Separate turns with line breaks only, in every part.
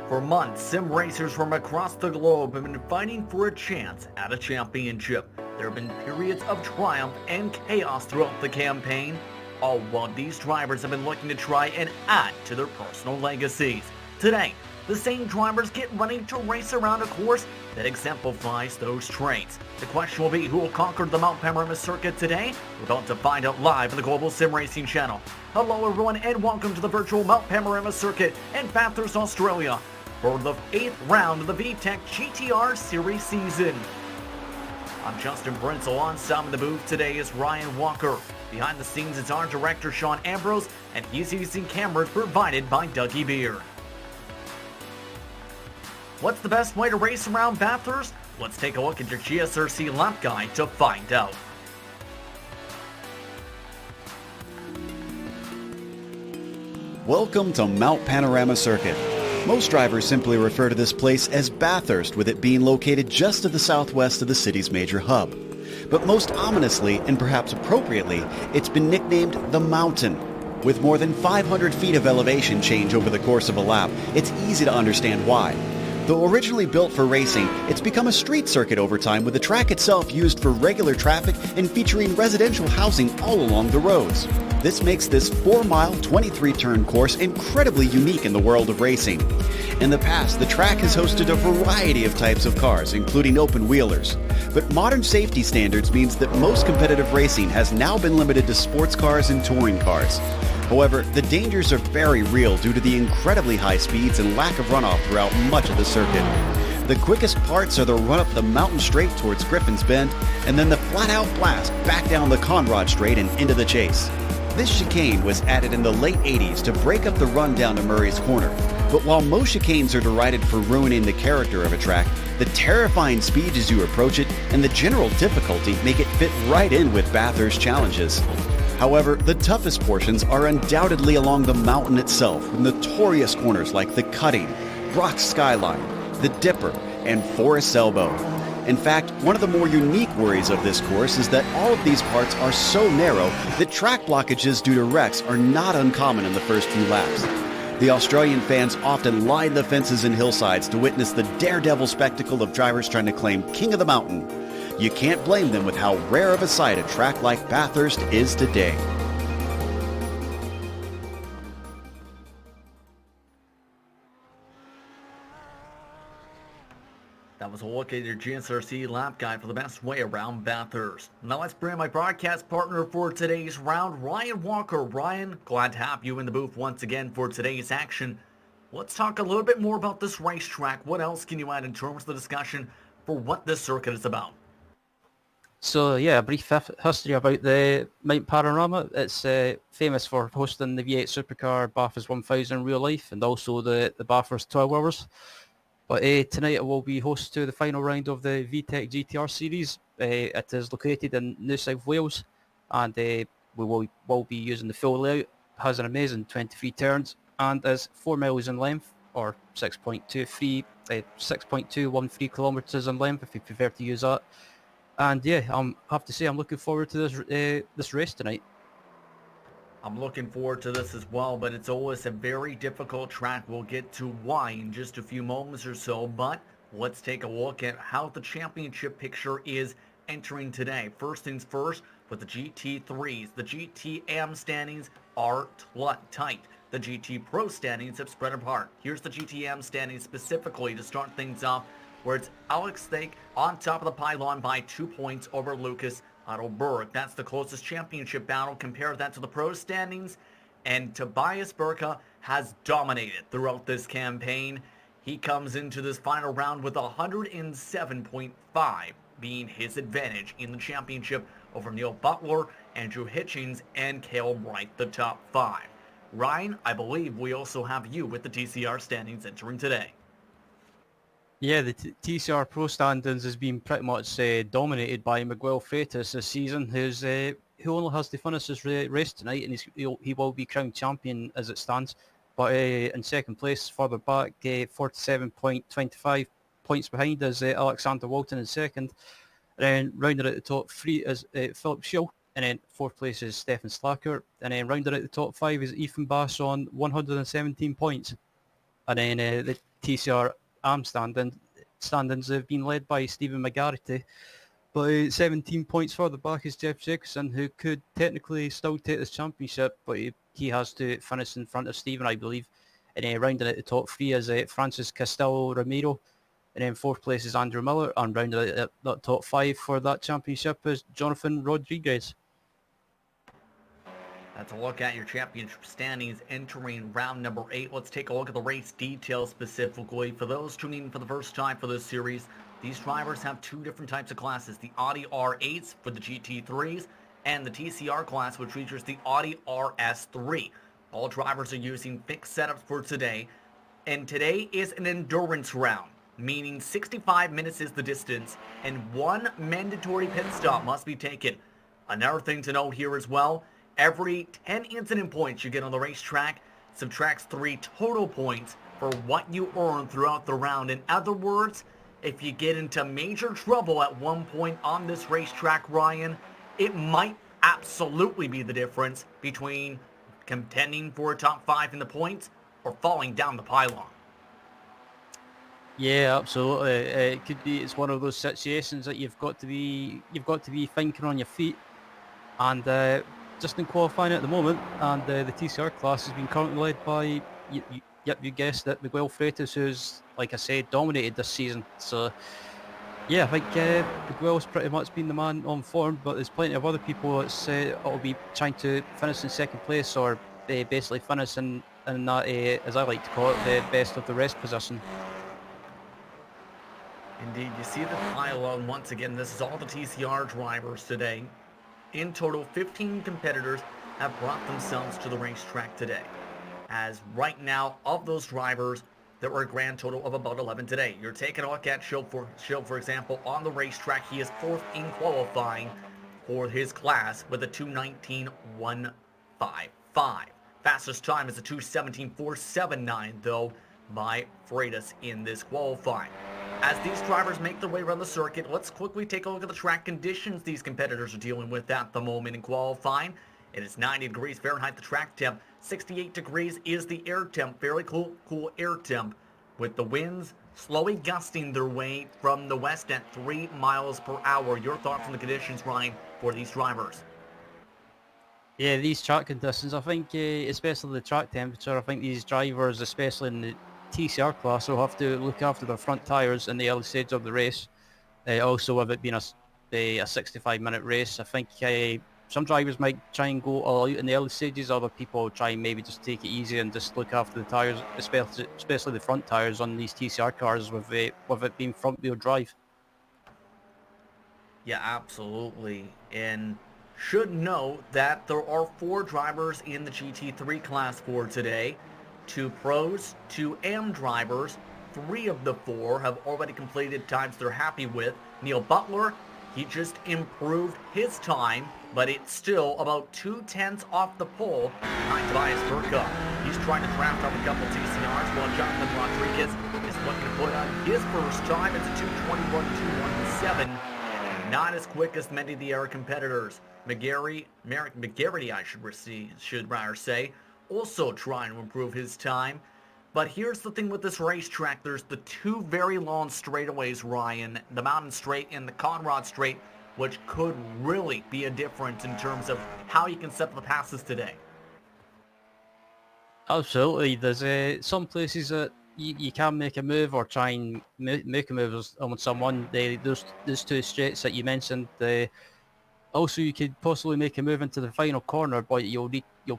For months, sim racers from across the globe have been fighting for a chance at a championship. There have been periods of triumph and chaos throughout the campaign, all while these drivers have been looking to try and add to their personal legacies. Today, the same drivers get ready to race around a course that exemplifies those traits. The question will be who will conquer the Mount Panorama circuit today? We're about to find out live on the Global SimRacing Channel. Hello everyone and welcome to the virtual Mount Panorama circuit in Bathurst, Australia for the 8th round of the V-TEC GTR Series season. I'm Justin Prince. Alongside in the booth today is Ryan Walker. Behind the scenes is our director Sean Ambrose, and he's using cameras provided by Dougie Beer. What's the best way to race around Bathurst? Let's take a look at your GSRC lap guide to find out.
Welcome to Mount Panorama Circuit. Most drivers simply refer to this place as Bathurst, with it being located just to the southwest of the city's major hub. But most ominously, and perhaps appropriately, it's been nicknamed the Mountain. With more than 500 feet of elevation change over the course of a lap, it's easy to understand why. Though originally built for racing, it's become a street circuit over time, with the track itself used for regular traffic and featuring residential housing all along the roads. This makes this 4-mile, 23-turn course incredibly unique in the world of racing. In the past, the track has hosted a variety of types of cars, including open-wheelers. But modern safety standards means that most competitive racing has now been limited to sports cars and touring cars. However, the dangers are very real due to the incredibly high speeds and lack of runoff throughout much of the circuit. The quickest parts are the run up the mountain straight towards Griffin's Bend, and then the flat-out blast back down the Conrod Straight and into the chase. This chicane was added in the late 80s to break up the run down to Murray's Corner. But while most chicanes are derided for ruining the character of a track, the terrifying speed as you approach it and the general difficulty make it fit right in with Bathurst challenges. However, the toughest portions are undoubtedly along the mountain itself, with notorious corners like the Cutting, Rock Skyline, the Dipper, and Forest Elbow. In fact, one of the more unique worries of this course is that all of these parts are so narrow that track blockages due to wrecks are not uncommon in the first few laps. The Australian fans often line the fences and hillsides to witness the daredevil spectacle of drivers trying to claim King of the Mountain. You can't blame them with how rare of a sight a track like Bathurst is today.
That was a look at your GSRC lap guide for the best way around Bathurst. Now let's bring in my broadcast partner for today's round, Ryan Walker. Ryan, glad to have you in the booth once again for today's action. Let's talk a little bit more about this racetrack. What else can you add in terms of the discussion for what this circuit is about?
So yeah, a brief history about the Mount Panorama. It's famous for hosting the V8 supercar Bathurst 1000 in real life, and also the Bathurst 12 Hours. But tonight it will be host to the final round of the V-TEC GTR series. It is located in New South Wales, and we will be using the full layout. It has an amazing 23 turns and is 4 miles in length, or 6.213 kilometres in length if you prefer to use that. And yeah, I have to say I'm looking forward to this race tonight.
I'm looking forward to this as well, but it's always a very difficult track. We'll get to why in just a few moments or so, but let's take a look at how the championship picture is entering today. First things first, with the GT3s, the GTM standings are tight. The GT Pro standings have spread apart. Here's the GTM standings specifically to start things off, where it's Alex Thake on top of the pylon by 2 points over Lucas Ottoberg. That's the closest championship battle. Compare that to the pro standings, and Tobias Burka has dominated throughout this campaign. He comes into this final round with 107.5 being his advantage in the championship over Neil Butler, Andrew Hitchings, and Cale Wright, the top 5. Ryan, I believe we also have you with the TCR standings entering today.
Yeah, the TCR Pro standings has been pretty much dominated by Miguel Freitas this season, who only has to finish his race tonight, and he will be crowned champion as it stands. But in second place, further back, 47.25 points behind is Alexander Walton in second. And then rounded at the top 3 is Philip Schill, and then fourth place is Stefan Slacker, and then rounded out the top 5 is Ethan Bass on 117 points. And then the TCR AM standings have been led by Stephen McGarity. But 17 points further back is Jeff Jacobson, who could technically still take this championship, but he has to finish in front of Stephen, I believe. And rounding at the top three is Francis Castillo Ramiro. And then fourth place is Andrew Miller. And rounding at the top five for that championship is Jonathan Rodriguez.
That's a look at your championship standings entering round number 8. Let's take a look at the race details specifically. For those tuning in for the first time for this series, these drivers have two different types of classes. The Audi R8s for the GT3s and the TCR class, which features the Audi RS3. All drivers are using fixed setups for today. And today is an endurance round, meaning 65 minutes is the distance and one mandatory pit stop must be taken. Another thing to note here as well, every 10 incident points you get on the racetrack subtracts 3 total points for what you earn throughout the round. In other words, if you get into major trouble at one point on this racetrack, Ryan, it might absolutely be the difference between contending for a top 5 in the points or falling down the pylon.
Yeah, absolutely. It could be. It's one of those situations that you've got to be thinking on your feet. And just in qualifying at the moment, and the TCR class has been currently led by, you guessed it, Miguel Freitas, who's, like I said, dominated this season. So, yeah, I think Miguel's pretty much been the man on form, but there's plenty of other people that'll be trying to finish in second place or basically finish in that, as I like to call it, the best of the rest position.
Indeed, you see the pylon once again. This is all the TCR drivers today. In total, 15 competitors have brought themselves to the racetrack today. As right now, of those drivers, there were a grand total of about 11 today. You're taking a look at Schill, for example, on the racetrack. He is 4th in qualifying for his class with a 2:19.155. Fastest time is a 2:17.479, though, by Freitas in this qualifying. As these drivers make their way around the circuit, let's quickly take a look at the track conditions these competitors are dealing with at the moment in qualifying. It is 90 degrees Fahrenheit, the track temp. 68 degrees is the air temp. Fairly cool air temp, with the winds slowly gusting their way from the west at 3 miles per hour. Your thoughts on the conditions, Ryan, for these drivers?
Yeah, these track conditions, I think, especially the track temperature, I think these drivers, especially in the TCR class, will have to look after their front tyres in the early stage of the race. Also, with it being a 65-minute race, I think some drivers might try and go all out in the early stages. Other people will try and maybe just take it easy and just look after the tyres, especially the front tyres on these TCR cars with it being front-wheel drive.
Yeah, absolutely. And should note that there are 4 drivers in the GT3 class for today. 2 pros, 2 AM drivers. 3 of the 4 have already completed times they're happy with. Neil Butler, he just improved his time, but it's still about 2/10 off the pole behind Tobias Burka. He's trying to draft up a couple TCRs while Jonathan Rodriguez is looking to put on his first time. It's a 2:21.217. Not as quick as many of the other competitors. McGarity, I should rather say, also trying to improve his time. But here's the thing with this racetrack. There's the 2 very long straightaways, Ryan, the Mountain Straight and the Conrad Straight, which could really be a difference in terms of how you can set the passes today.
Absolutely. There's some places that you can make a move or try and make a move on someone. Those 2 straights that you mentioned. Also, you could possibly make a move into the final corner, but you'll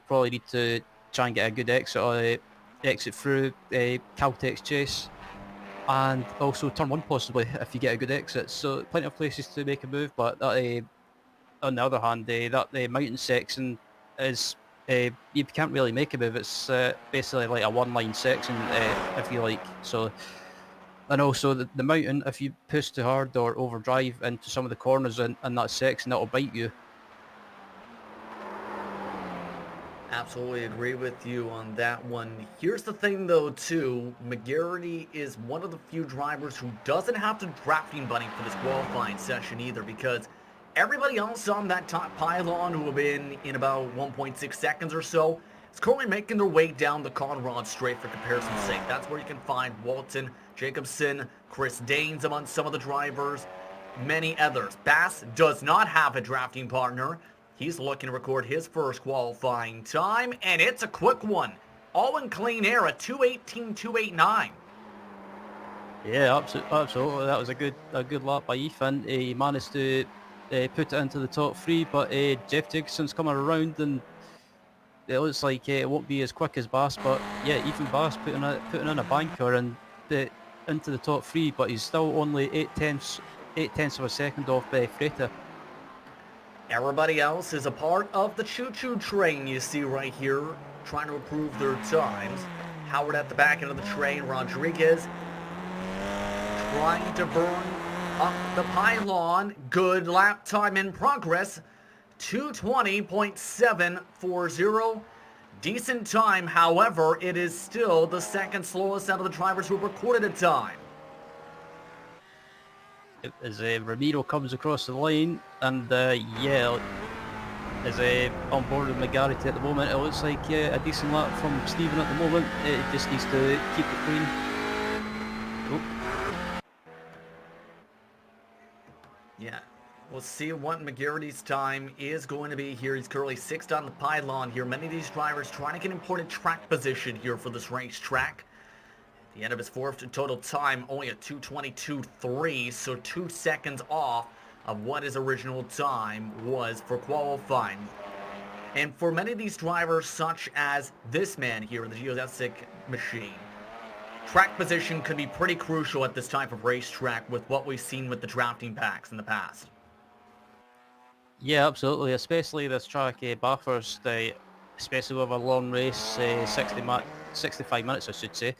probably need to try and get a good exit through Caltex Chase, and also turn 1 possibly if you get a good exit. So plenty of places to make a move, but on the other hand, that mountain section is you can't really make a move. It's basically like a one-line section, if you like. So, and also the mountain, if you push too hard or overdrive into some of the corners in that section, that'll bite you.
Absolutely agree with you on that one. Here's the thing, though, too. McGarity is one of the few drivers who doesn't have to drafting bunny for this qualifying session either, because everybody else on that top pylon who have been in about 1.6 seconds or so, is currently making their way down the Conrad Straight for comparison's sake. That's where you can find Walton, Jacobson, Chris Danes among some of the drivers, many others. Bass does not have a drafting partner. He's looking to record his first qualifying time, and it's a quick one. All in clean air, a 2:18.289.
Yeah, absolutely. That was a good lap by Ethan. He managed to put it into the top three, but Jeff Jacobson's coming around, and it looks like it won't be as quick as Bass. But yeah, Ethan Bass putting in a banker and into the top three, but he's still only 8/10 of a second off Freighter.
Everybody else is a part of the choo-choo train you see right here, trying to improve their times. Howard at the back end of the train, Rodriguez trying to burn up the pylon. Good lap time in progress, 2:20.740. Decent time, however, it is still the second slowest out of the drivers who recorded a time.
As Ramiro comes across the line, and yeah, as on board with McGarrity at the moment, it looks like a decent lap from Stephen at the moment. It just needs to keep it clean. Oh.
Yeah, we'll see what McGarrity's time is going to be here. He's currently sixth on the pylon here. Many of these drivers trying to get important track position here for this racetrack. At the end of his fourth total time, only a 2:22.3, so 2 seconds off of what his original time was for qualifying. And for many of these drivers, such as this man here, the GSRC machine, track position could be pretty crucial at this type of racetrack with what we've seen with the drafting packs in the past.
Yeah, absolutely, especially this track, Bathurst, especially with a long race, 65 minutes I should say.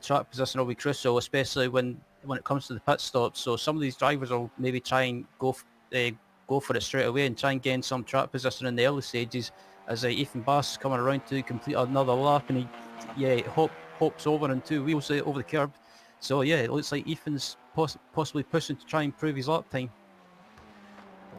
Track position will be crucial, especially when it comes to the pit stops. So some of these drivers will maybe try and go for it straight away and try and gain some track position in the early stages. As Ethan Bass is coming around to complete another lap, and he hops over on two wheels over the curb. So yeah, it looks like Ethan's possibly pushing to try and improve his lap time.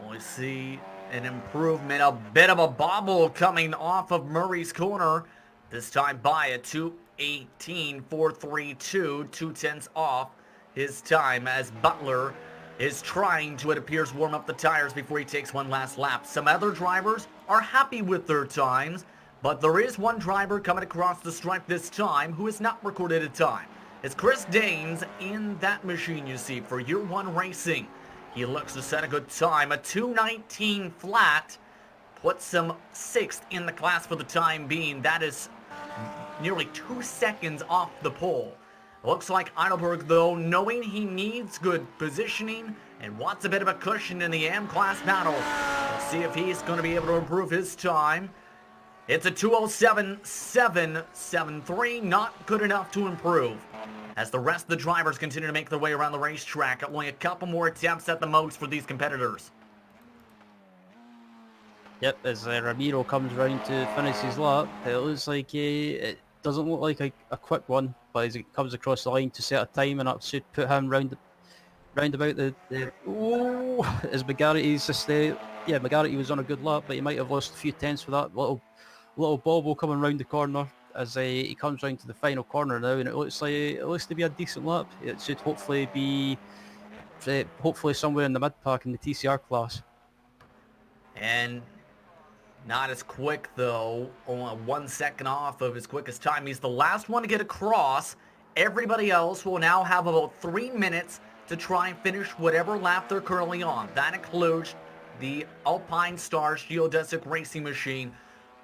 Well, we see an improvement, a bit of a bobble coming off of Murray's corner. This time by a 2:18.432, 2/10 off his time as Butler is trying to, it appears, warm up the tires before he takes one last lap. Some other drivers are happy with their times, but there is one driver coming across the stripe this time who has not recorded a time. It's Chris Danes in that machine you see for Year 1 Racing. He looks to set a good time, a 2:19 flat, puts him 6th in the class for the time being. That is nearly 2 seconds off the pole. Looks like Heidelberg, though, knowing he needs good positioning and wants a bit of a cushion in the AM class battle. We'll see if he's going to be able to improve his time. It's a 2:07.773, not good enough to improve. As the rest of the drivers continue to make their way around the racetrack, only a couple more attempts at the most for these competitors.
Yep, as Ramiro comes round to finish his lap, it looks like it doesn't look like a quick one, but as he comes across the line to set a time, and that should put him round about the as McGarrity's just McGarrity was on a good lap, but he might have lost a few tenths for that little bobble coming round the corner as he comes round to the final corner now, and it looks to be a decent lap. It should hopefully be somewhere in the mid pack in the TCR class.
And not as quick, though. Only 1 second off of his quickest time. He's the last one to get across. Everybody else will now have about 3 minutes to try and finish whatever lap they're currently on. That includes the Alpine Stars geodesic racing machine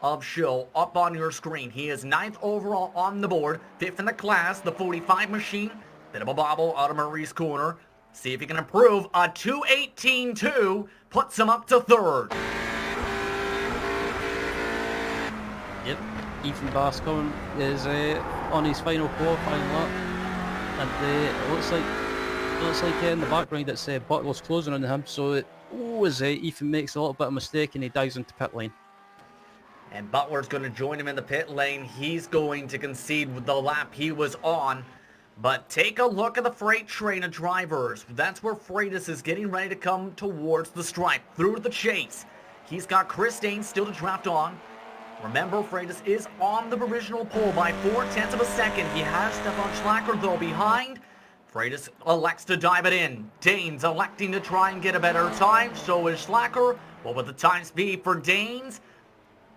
of Schill up on your screen. He is 9th overall on the board, 5th in the class, the 45 machine. Bit of a bobble out of Murray's corner. See if he can improve. A 2:18.2 puts him up to 3rd.
Yep, Ethan Bass coming is on his final qualifying lap, and it looks like in the background it's Butler's closing on him. So as Ethan makes a little bit of a mistake and he dives into pit lane.
And Butler's going to join him in the pit lane. He's going to concede with the lap he was on. But take a look at the freight train of drivers. That's where Freitas is getting ready to come towards the stripe, through the chase. He's got Chris Danes still to draft on. Remember, Freitas is on the provisional pole by 0.4 of a second. He has Stefan Schlacker, though, behind. Freitas elects to dive it in. Danes electing to try and get a better time. So is Schlacker. What would the times be for Danes?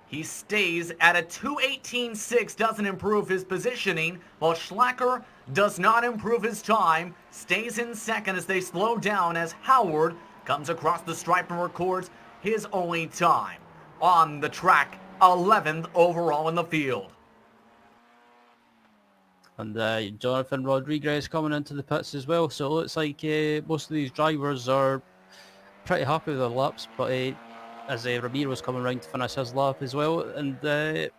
He stays at a 2:18.6, doesn't improve his positioning, while Schlacker does not improve his time, stays in second as they slow down as Howard comes across the stripe and records his only time. On the track, 11th overall in the field.
And Jonathan Rodriguez coming into the pits as well, so it looks like most of these drivers are pretty happy with their laps, but as Ramiro's coming around to finish his lap as well, and I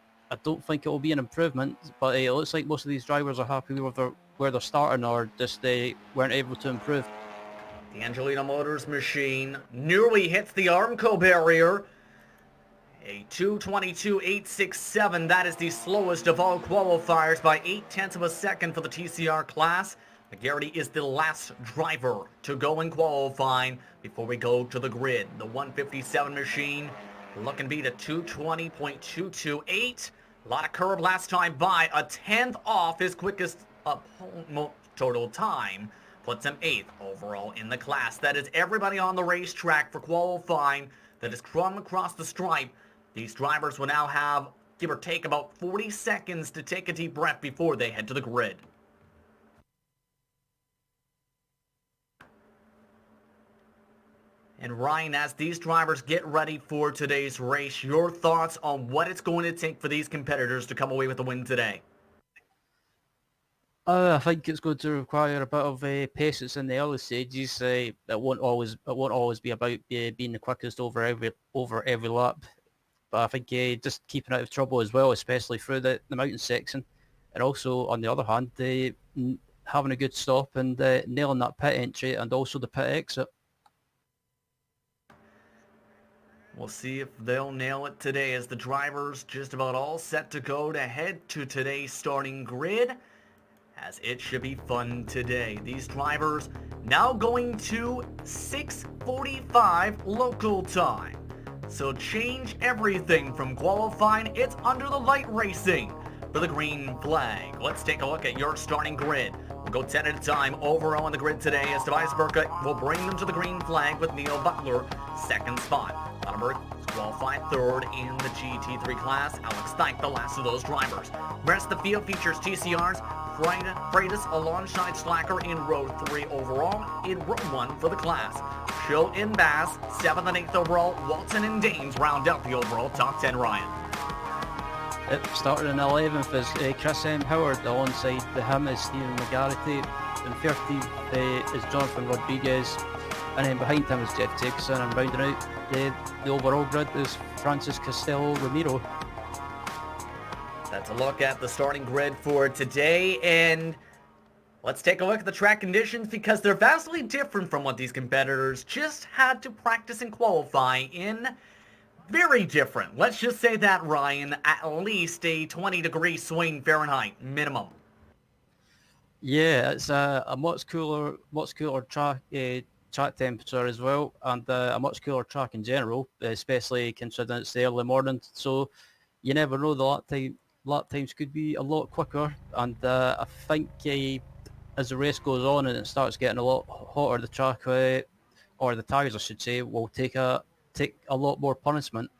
don't think it will be an improvement, but it looks like most of these drivers are happy with where they're starting, or just weren't able to improve.
The Angelino Motors machine nearly hits the Armco barrier. A 2:22.867, that is the slowest of all qualifiers by 0.8 of a second for the TCR class. McGarity is the last driver to go in qualifying before we go to the grid. The 157 machine looking to beat a 2:20.228. A lot of curb last time by. A 10th off his quickest total time. Puts him 8th overall in the class. That is everybody on the racetrack for qualifying that has come across the stripe. These drivers will now have, give or take, about 40 seconds to take a deep breath before they head to the grid. And Ryan, as these drivers get ready for today's race, your thoughts on what it's going to take for these competitors to come away with the win today?
I think it's going to require a bit of patience in the early stages. It won't always be about being the quickest over every lap. But I think just keeping out of trouble as well, especially through the mountain section. And also, on the other hand, having a good stop and nailing that pit entry and also the pit exit.
We'll see if they'll nail it today as the drivers just about all set to go to head to today's starting grid, as it should be fun today. These drivers now going to 6:45 local time. So change everything from qualifying. It's under the light racing for the green flag. Let's take a look at your starting grid. We'll go 10 at a time overall on the grid today as Tobias Burka will bring them to the green flag with Neil Butler second spot. Otterberg is qualified third in the GT3 class. Alex Dyke, the last of those drivers. Rest of the field features TCR's Freitas alongside Schlacker in row 3 overall, in row 1 for the class. Schill in Bass, 7th and 8th overall. Walton and Danes round out the overall top 10, Ryan.
It started in 11th as Chris M. Howard, alongside him is Stephen McGarity, and 13th is Jonathan Rodriguez, and then behind him is Jeff Jacobson, and rounding out the overall grid is Francis Castello Ramiro.
That's a look at the starting grid for today, and let's take a look at the track conditions because they're vastly different from what these competitors just had to practice and qualify in. Very different. Let's just say that, Ryan, at least a 20-degree swing Fahrenheit minimum.
Yeah, it's a much cooler track temperature as well, and a much cooler track in general, especially considering it's the early morning. So you never know, the lap times could be a lot quicker, and I think as the race goes on and it starts getting a lot hotter, the track, or the tyres I should say, will take a lot more punishment.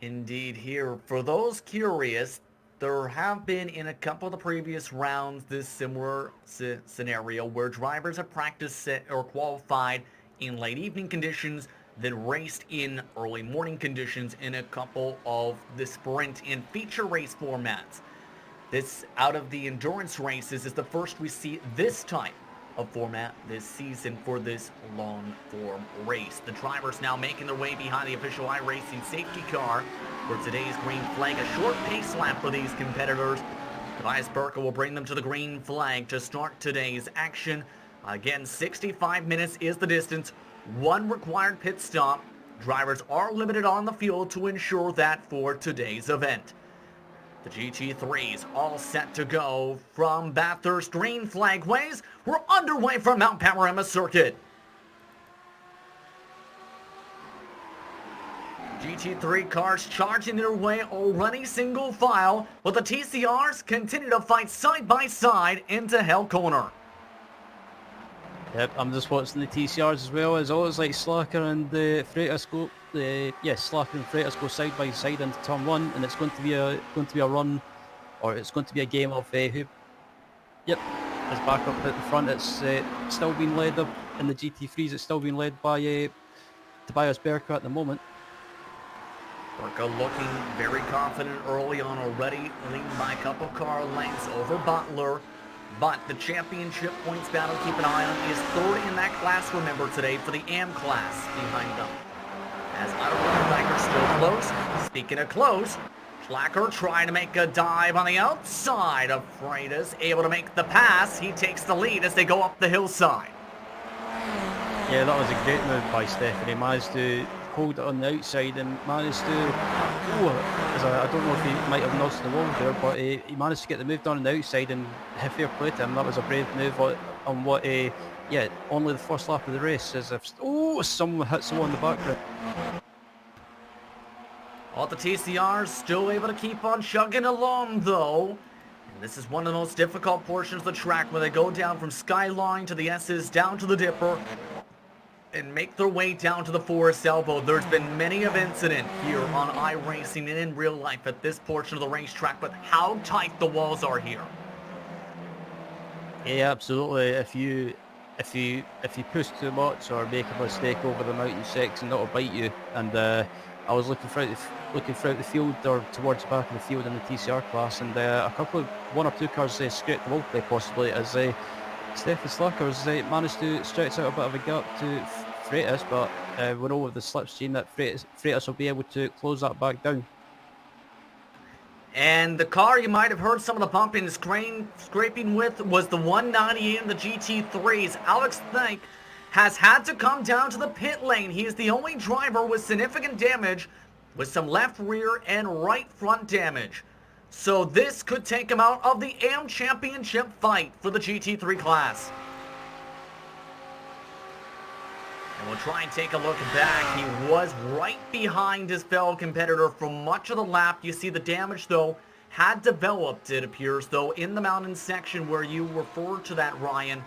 Indeed here. For those curious, there have been in a couple of the previous rounds this similar scenario where drivers have practiced or qualified in late evening conditions, then raced in early morning conditions in a couple of the sprint and feature race formats. This, out of the endurance races, is the first we see this type of format this season for this long-form race. The drivers now making their way behind the official iRacing safety car for today's green flag. A short pace lap for these competitors. Tobias Burka will bring them to the green flag to start today's action. Again, 65 minutes is the distance. One required pit stop. Drivers are limited on the field to ensure that for today's event. The GT3s all set to go from Bathurst green flagways. We're underway from Mount Panorama Circuit. GT3 cars charging their way already single file, but the TCRs continue to fight side by side into Hell Corner.
Yep, I'm just watching the TCRs as well. As always, like Slacker and Freitas go, Slacker and Freitas go side by side into turn 1, and it's going to be a run, or it's going to be a game of who. Yep, it's back up at the front. It's still being led up in the GT3s. It's still being led by Tobias Berka at the moment.
Berka looking very confident early on already, leading by a couple car lengths over Butler. But the championship points battle, keep an eye on, is third in that class, remember, today for the AM class behind them. As Otto Rickenbacker still close. Speaking of close, Schlacker trying to make a dive on the outside of Freitas, able to make the pass. He takes the lead as they go up the hillside.
Yeah, that was a great move by Stephanie. Managed to hold it on the outside and managed to, I don't know if he might have nudged the wall there, but he managed to get the move done on the outside, and fair play to him. That was a brave move on what, only the first lap of the race, as if, someone hit someone in the background.
All the TCRs still able to keep on chugging along, though. And this is one of the most difficult portions of the track, where they go down from Skyline to the S's, down to the Dipper, and make their way down to the Forest Elbow. There's been many of incident here on iRacing and in real life at this portion of the racetrack, but how tight the walls are here.
Yeah, absolutely. If you push too much or make a mistake over the mountain section, that'll bite you. And I was looking throughout the field, or towards the back of the field in the TCR class, and one or two cars scraped the wall quite possibly, as Stefan Slackers managed to stretch out a bit of a gap to Freitas, but we know with the slipstream that Freitas will be able to close that back down.
And the car you might have heard some of the bumping and scraping with was the 198 in the GT3s. Alex Thank has had to come down to the pit lane. He is the only driver with significant damage, with some left rear and right front damage. So this could take him out of the AM Championship fight for the GT3 class. And we'll try and take a look back. He was right behind his fellow competitor for much of the lap. You see the damage, though, had developed, it appears, though, in the mountain section where you referred to that, Ryan.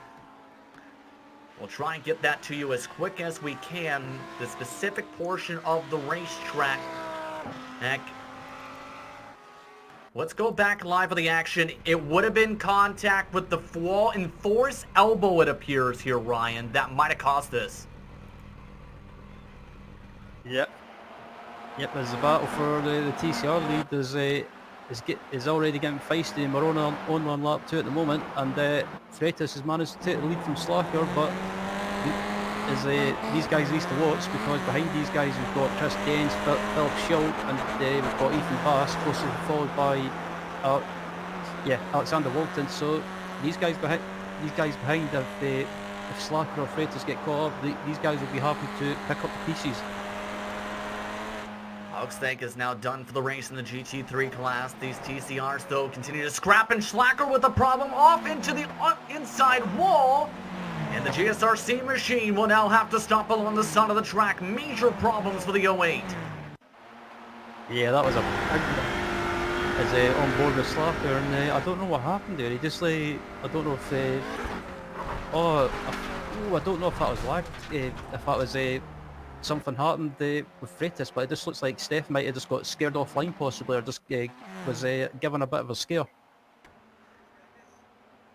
We'll try and get that to you as quick as we can, the specific portion of the racetrack. Heck. Let's go back live for the action. It would have been contact with the wall in Forest Elbow, it appears here, Ryan. That might have caused this.
Yep, there's a battle for the TCR lead. Is already getting feisty, and we're on lap 2 at the moment, and Freitas has managed to take the lead from Slacker, but these guys need to watch, because behind these guys we've got Chris Gaines, Philip Schultz, and we've got Ethan Bass, closely followed by Alexander Walton. So these guys behind, if Slacker or Freitas get caught up, these guys will be happy to pick up the pieces.
Alex Thank is now done for the race in the GT3 class. These TCRs, though, continue to scrap, and Slacker with a problem off into the inside wall. And the GSRC machine will now have to stop along the side of the track. Major problems for the 08.
Yeah, that was on board with Slacker, and I don't know what happened there. He just I don't know if I don't know if that was lag, if that was something happened with Freitas, but it just looks like Steph might have just got scared offline possibly, or just was given a bit of a scare.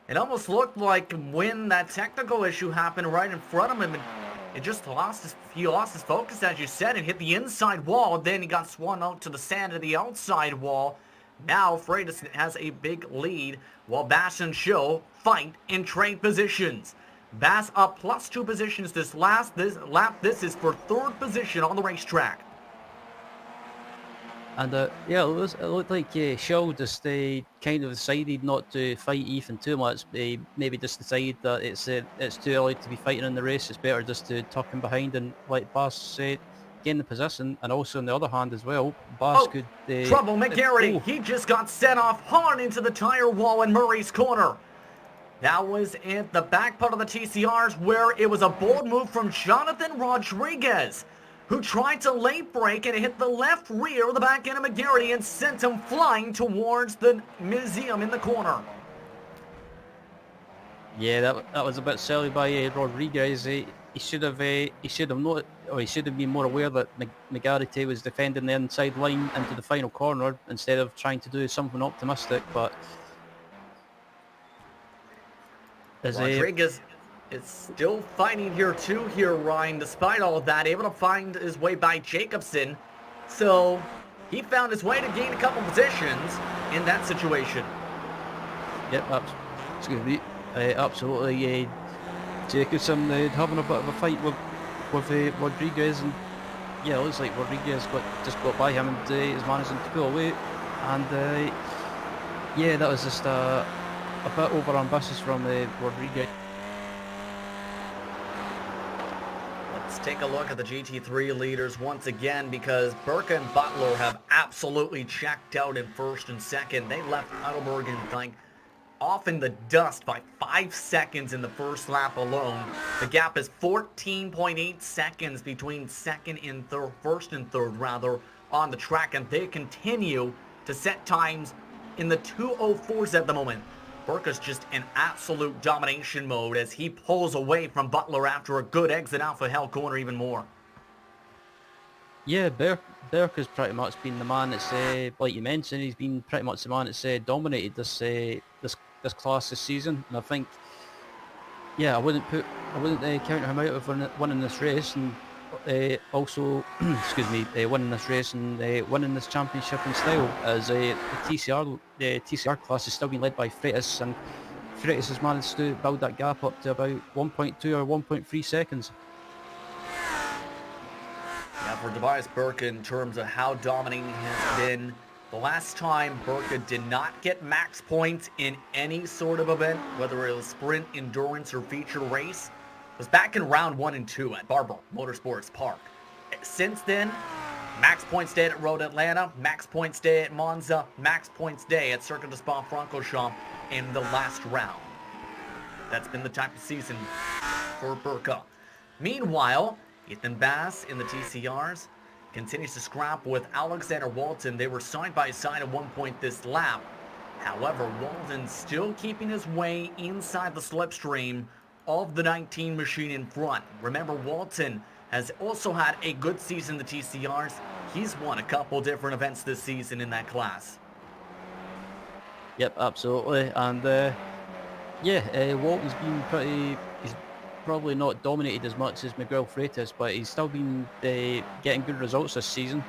It almost looked like when that technical issue happened right in front of him, it just he lost his focus, as you said, and hit the inside wall. Then he got swung out to the sand of the outside wall. Now Freitas has a big lead, while Bass and Schill fight in trade positions. Bass up +2 positions this lap. This is for 3rd position on the racetrack. And
it looked like Shaw just kind of decided not to fight Ethan too much. Maybe just decided that it's too early to be fighting in the race. It's better just to tuck him behind and let Bass gain the position. And also on the other hand as well, Bass could...
trouble, McGarity! He just got set off hard into the tire wall in Murray's corner. That was in the back part of the TCRs, where it was a bold move from Jonathan Rodriguez. who tried to late brake and hit the left rear of the back end of McGarity and sent him flying towards the museum in the corner.
Yeah, that was a bit silly by Rodriguez. He should have been more aware that McGarity was defending the inside line into the final corner instead of trying to do something optimistic. But
Rodriguez is still fighting here too, Ryan, despite all of that, able to find his way by Jacobson. So he found his way to gain a couple positions in that situation.
Yep, excuse me. Absolutely, Jacobson having a bit of a fight with Rodriguez, and yeah, it looks like Rodriguez just got by him and he's managing to pull away, and yeah, that was just a bit over ambitious from Rodriguez.
Let's take a look at the GT3 leaders once again, because Burka and Butler have absolutely checked out in first and second. They left Heidelberg and off in the dust by 5 seconds in the first lap alone. The gap is 14.8 seconds between first and third on the track, and they continue to set times in the 2:04s at the moment. Burka's just in absolute domination mode as he pulls away from Butler after a good exit out for Hell Corner even more.
Yeah, Burka's pretty much been the man that's, like you mentioned, he's been pretty much the man that's dominated this class this season, and I think, yeah, I wouldn't count him out of winning this race, and also, excuse me, winning this race and winning this championship in style, as the TCR class is still being led by Freitas, and Freitas has managed to build that gap up to about 1.2 or 1.3 seconds.
Yeah, for Tobias Burka, in terms of how dominating he has been, the last time Burka did not get max points in any sort of event, whether it was sprint, endurance, or feature race, was back in round 1 and 2 at Barber Motorsports Park. Since then, max points day at Road Atlanta, max points day at Monza, max points day at Circuit de Spa-Francorchamps in the last round. That's been the type of season for Burka. Meanwhile, Ethan Bass in the TCRs continues to scrap with Alexander Walton. They were side by side at one point this lap. However, Walton still keeping his way inside the slipstream of the 19 machine in front. Remember, Walton has also had a good season in the TCRs. He's won a couple different events this season in that class.
Yep, absolutely. And yeah, Walton's been he's probably not dominated as much as Miguel Freitas, but he's still been getting good results this season.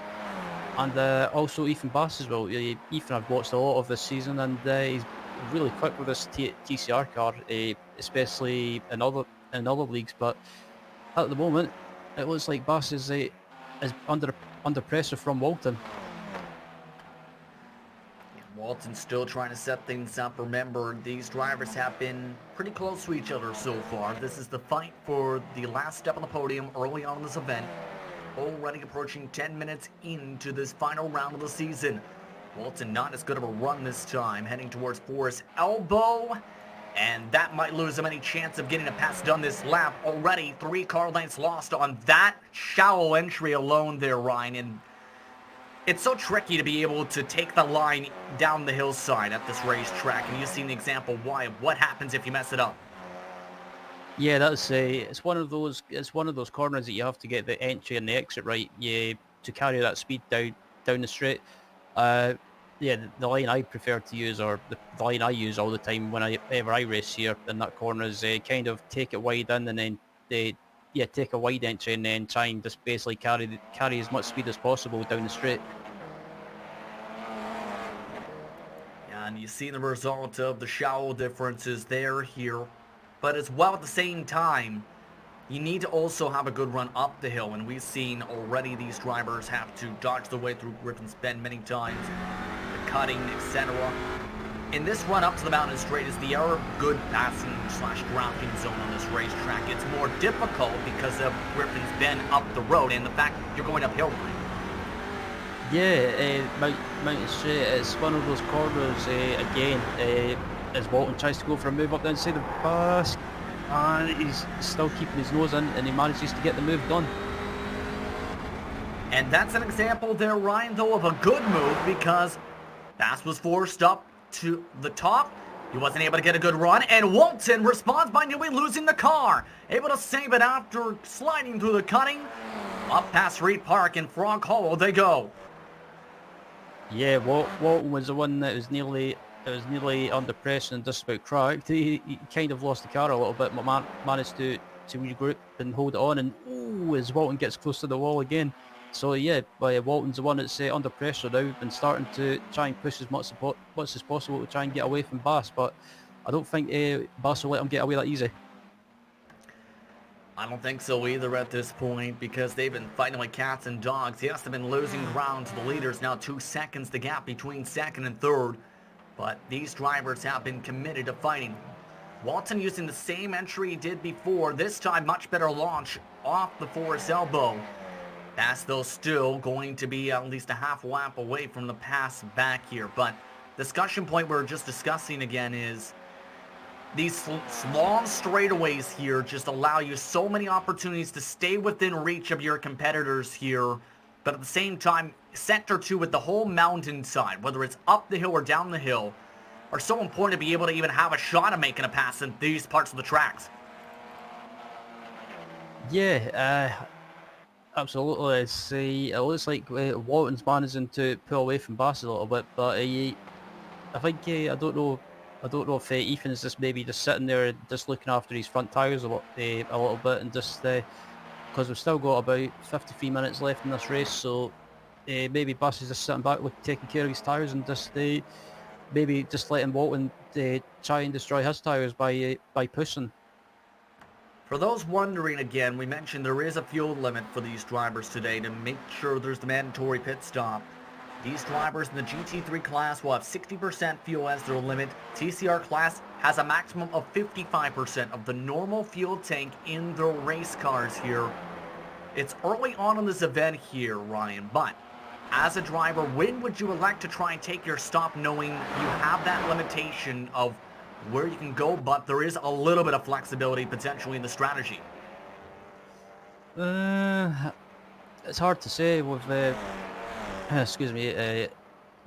And also Ethan Bass as well. Ethan I've watched a lot of this season, and he's really quick with this TCR car, especially in other leagues. But at the moment, it looks like Bass is under pressure from Walton.
Walton's still trying to set things up. Remember, these drivers have been pretty close to each other so far. This is the fight for the last step on the podium early on in this event. Already approaching 10 minutes into this final round of the season. Walton not as good of a run this time, heading towards Forest Elbow, and that might lose him any chance of getting a pass done this lap. Already 3 car lengths lost on that shallow entry alone there, Ryan, and it's so tricky to be able to take the line down the hillside at this racetrack, and you've seen the example why of what happens if you mess it up.
Yeah, that's it's one of those corners that you have to get the entry and the exit right, to carry that speed down the straight. Yeah, the line I prefer to use, or the line I use all the time whenever I race here in that corner, is kind of take it wide in, and then take a wide entry, and then try and just basically carry as much speed as possible down the straight.
And you see the result of the shallow differences there here. But as well, at the same time, you need to also have a good run up the hill. And we've seen already these drivers have to dodge their way through Griffin's Bend many times. The cutting, etc. In this run up to the mountain straight, is the era good passing / drafting zone on this racetrack. It's more difficult because of Griffin's Bend up the road and the fact you're going uphill.
Yeah, Mountain Straight, it's one of those corners, again, as Walton tries to go for a move up the inside of the pass, and he's still keeping his nose in, and he manages to get the move done.
And that's an example there, Ryan, though, of a good move, because Bass was forced up to the top. He wasn't able to get a good run, and Walton responds by nearly losing the car. Able to save it after sliding through the cutting. Up past Reed Park and Frog Hollow they go.
Yeah, Walton was the one that was nearly under pressure and just about cracked. He kind of lost the car a little bit, but managed to regroup and hold it on. And as Walton gets close to the wall again. So yeah, Walton's the one that's under pressure now and starting to try and push as much as possible to try and get away from Bass. But I don't think Bass will let him get away that easy.
I don't think so either at this point, because they've been fighting like cats and dogs. Yes, they've been losing ground to the leaders. Now 2 seconds the gap between second and third. But these drivers have been committed to fighting. Walton using the same entry he did before. This time much better launch off the Forest elbow. Bass, though, still going to be at least a half lap away from the pass back here. But discussion point we're just discussing again is these long straightaways here just allow you so many opportunities to stay within reach of your competitors here. But at the same time, sector 2 with the whole mountainside, whether it's up the hill or down the hill, are so important to be able to even have a shot at making a pass in these parts of the tracks.
Yeah, absolutely. It looks like Walton's managing to pull away from Bass a little bit, but I think I don't know if Ethan is just maybe just sitting there just looking after his front tyres a little bit, and just because we've still got about 53 minutes left in this race, so maybe Bass is just sitting back, taking care of his tyres, and just maybe just letting Walton try and destroy his tyres by pushing.
For those wondering, again, we mentioned there is a fuel limit for these drivers today to make sure there's the mandatory pit stop. These drivers in the GT3 class will have 60% fuel as their limit. TCR class has a maximum of 55% of the normal fuel tank in their race cars here. It's early on in this event here, Ryan, but as a driver, when would you elect to try and take your stop knowing you have that limitation of where you can go, but there is a little bit of flexibility potentially in the strategy?
It's hard to say with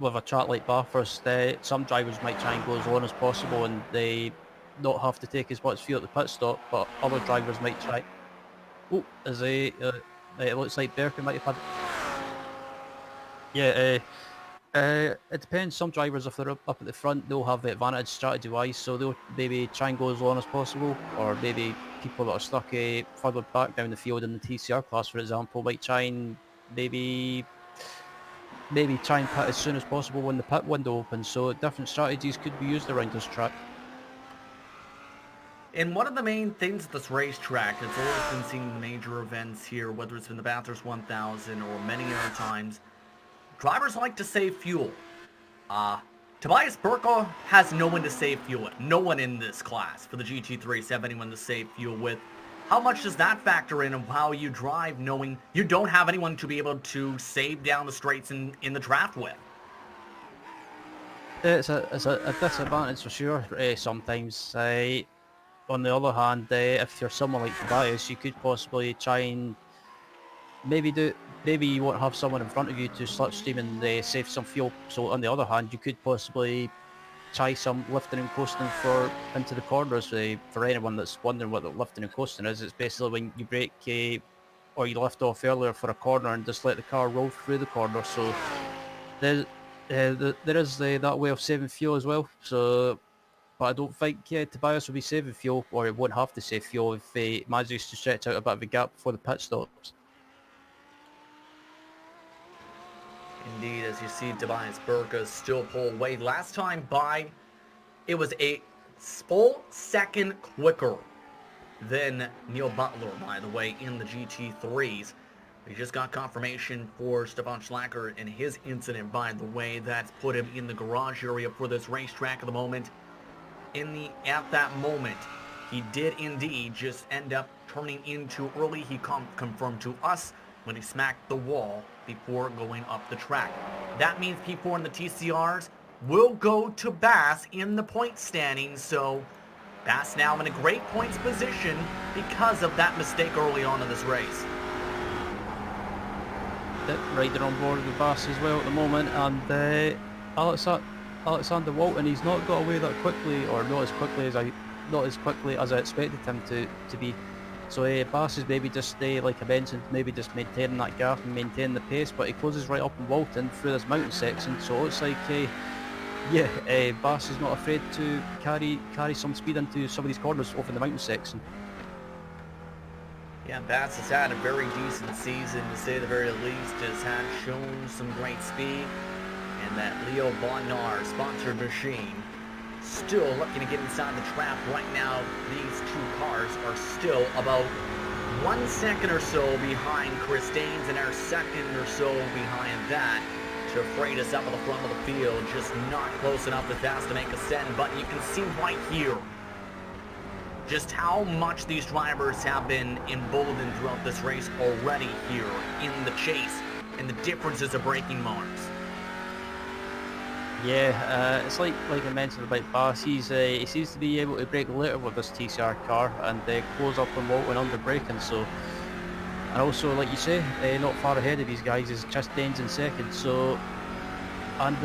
with a track like Bathurst. Some drivers might try and go as long as possible and they not have to take as much fuel at the pit stop, but other drivers might try. It looks like Berkeley might have had. Yeah, it depends. Some drivers, if they're up at the front, they'll have the advantage strategy-wise, so they'll maybe try and go as long as possible, or maybe people that are stuck further back down the field in the TCR class, for example, might try and maybe try and pit as soon as possible when the pit window opens. So different strategies could be used around this track.
And one of the main things at this racetrack, it's always been seen in the major events here, whether it's been the Bathurst 1000 or many other times, drivers like to save fuel. Tobias Burko has no one to save fuel with. No one in this class for the GT3s have anyone to save fuel with. How much does that factor in of how you drive, knowing you don't have anyone to be able to save down the straights in the draft with?
It's a disadvantage for sure sometimes. On the other hand, if you're someone like Tobias, you could possibly try and maybe you won't have someone in front of you to slipstream and save some fuel. So on the other hand, you could possibly try some lifting and coasting into the corners. For anyone that's wondering what the lifting and coasting is, it's basically when you brake or you lift off earlier for a corner and just let the car roll through the corner. So there is that way of saving fuel as well. So, but I don't think Tobias will be saving fuel, or he won't have to save fuel if he manages to stretch out a bit of a gap before the pit stops.
Indeed, as you see, Tobias Burka still pull away. Last time by, it was a full second quicker than Neil Butler, by the way, in the GT3s. We just got confirmation for Stefan Schlacker and his incident, by the way. That's put him in the garage area for this racetrack at the moment. At that moment, he did indeed just end up turning into early. He confirmed to us when he smacked the wall before going up the track. That means P4 in the TCRs will go to Bass in the point standings, so Bass now in a great points position because of that mistake early on in this race.
rider on board with Bass as well at the moment, and Alexander Walton, he's not got away that quickly, or not as quickly as I expected him to be. So Bass is maybe just, like I mentioned, maybe just maintaining that gap and maintaining the pace, but he closes right up on Walton through this mountain section. So it's like, Bass is not afraid to carry some speed into some of these corners over the mountain section.
Yeah, Bass has had a very decent season, to say the very least, has had shown some great speed, and that Leo Bonnar sponsored machine still looking to get inside the trap right now. These two cars are still about 1 second or so behind Chris Daines, and our second or so behind that to Freitas up at the front of the field, just not close enough to Fast to make a send. But you can see right here just how much these drivers have been emboldened throughout this race already here in the chase, and the differences of braking marks.
Yeah, it's like I mentioned about Bass, he seems to be able to brake later with this TCR car and close up on Walton under braking. So, and also, like you say, not far ahead of these guys is Chris Daines in second. So, and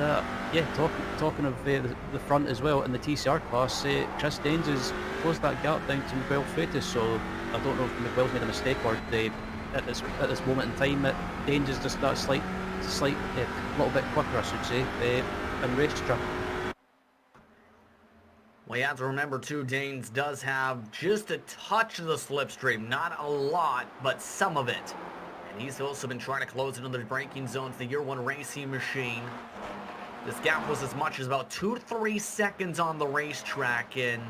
talking of the front as well in the TCR class, Chris Daines has closed that gap down to Miguel Freitas. So I don't know if Miguel's made a mistake, or at this moment in time that Daines is just that slight little bit quicker, I should say, in racetrack.
Well, you have to remember too, Daines does have just a touch of the slipstream, not a lot, but some of it. And he's also been trying to close into the braking zone to the Year 1 racing machine. This gap was as much as about 2 to 3 seconds on the racetrack. And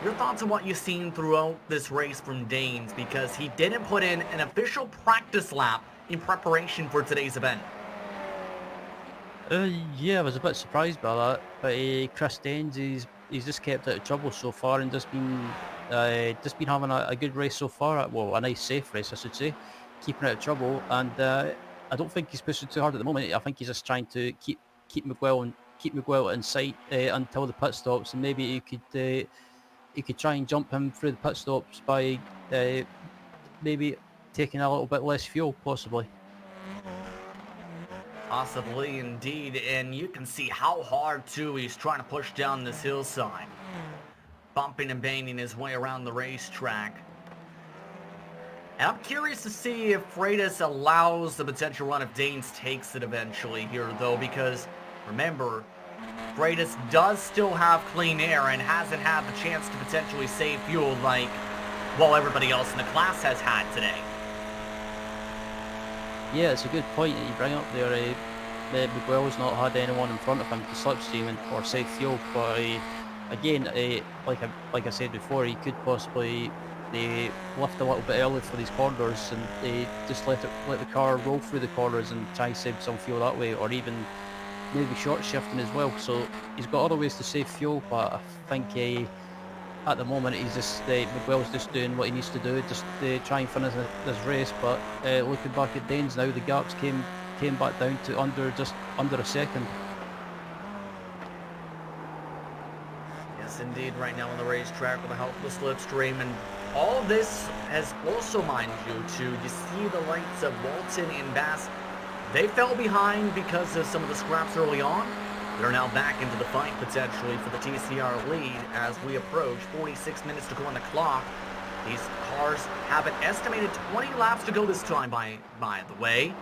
your thoughts on what you've seen throughout this race from Daines, because he didn't put in an official practice lap in preparation for today's event.
Yeah, I was a bit surprised by that, but Chris Daines, he's just kept out of trouble so far and just been having a good race so far. Well, a nice safe race, I should say, keeping out of trouble. And I don't think he's pushing too hard at the moment. I think he's just trying to keep Miguel in sight until the pit stops, and maybe he could try and jump him through the pit stops by maybe taking a little bit less fuel, possibly.
Possibly indeed, and you can see how hard too he's trying to push down this hillside, bumping and banging his way around the racetrack. And I'm curious to see if Freitas allows the potential run if Daines takes it eventually here, though, because remember, Freitas does still have clean air and hasn't had the chance to potentially save fuel like, well, everybody else in the class has had today. Yeah,
it's a good point that you bring up there. Miguel's not had anyone in front of him to slipstream or save fuel, but again, like I said before, he could possibly lift a little bit early for these corners and just let the car roll through the corners and try and save some fuel that way, or even maybe short shifting as well. So he's got other ways to save fuel, but I think at the moment he's just Miguel's just doing what he needs to do, just try and finish this race. But looking back at Daines now, the gaps came back down to just under a second.
Yes, indeed, right now on the racetrack with the help of the slipstream, and all of this has also, mind you see the likes of Walton and Bass. They fell behind because of some of the scraps early on. They're now back into the fight potentially for the TCR lead as we approach 46 minutes to go on the clock. These cars have an estimated 20 laps to go this time, by the way.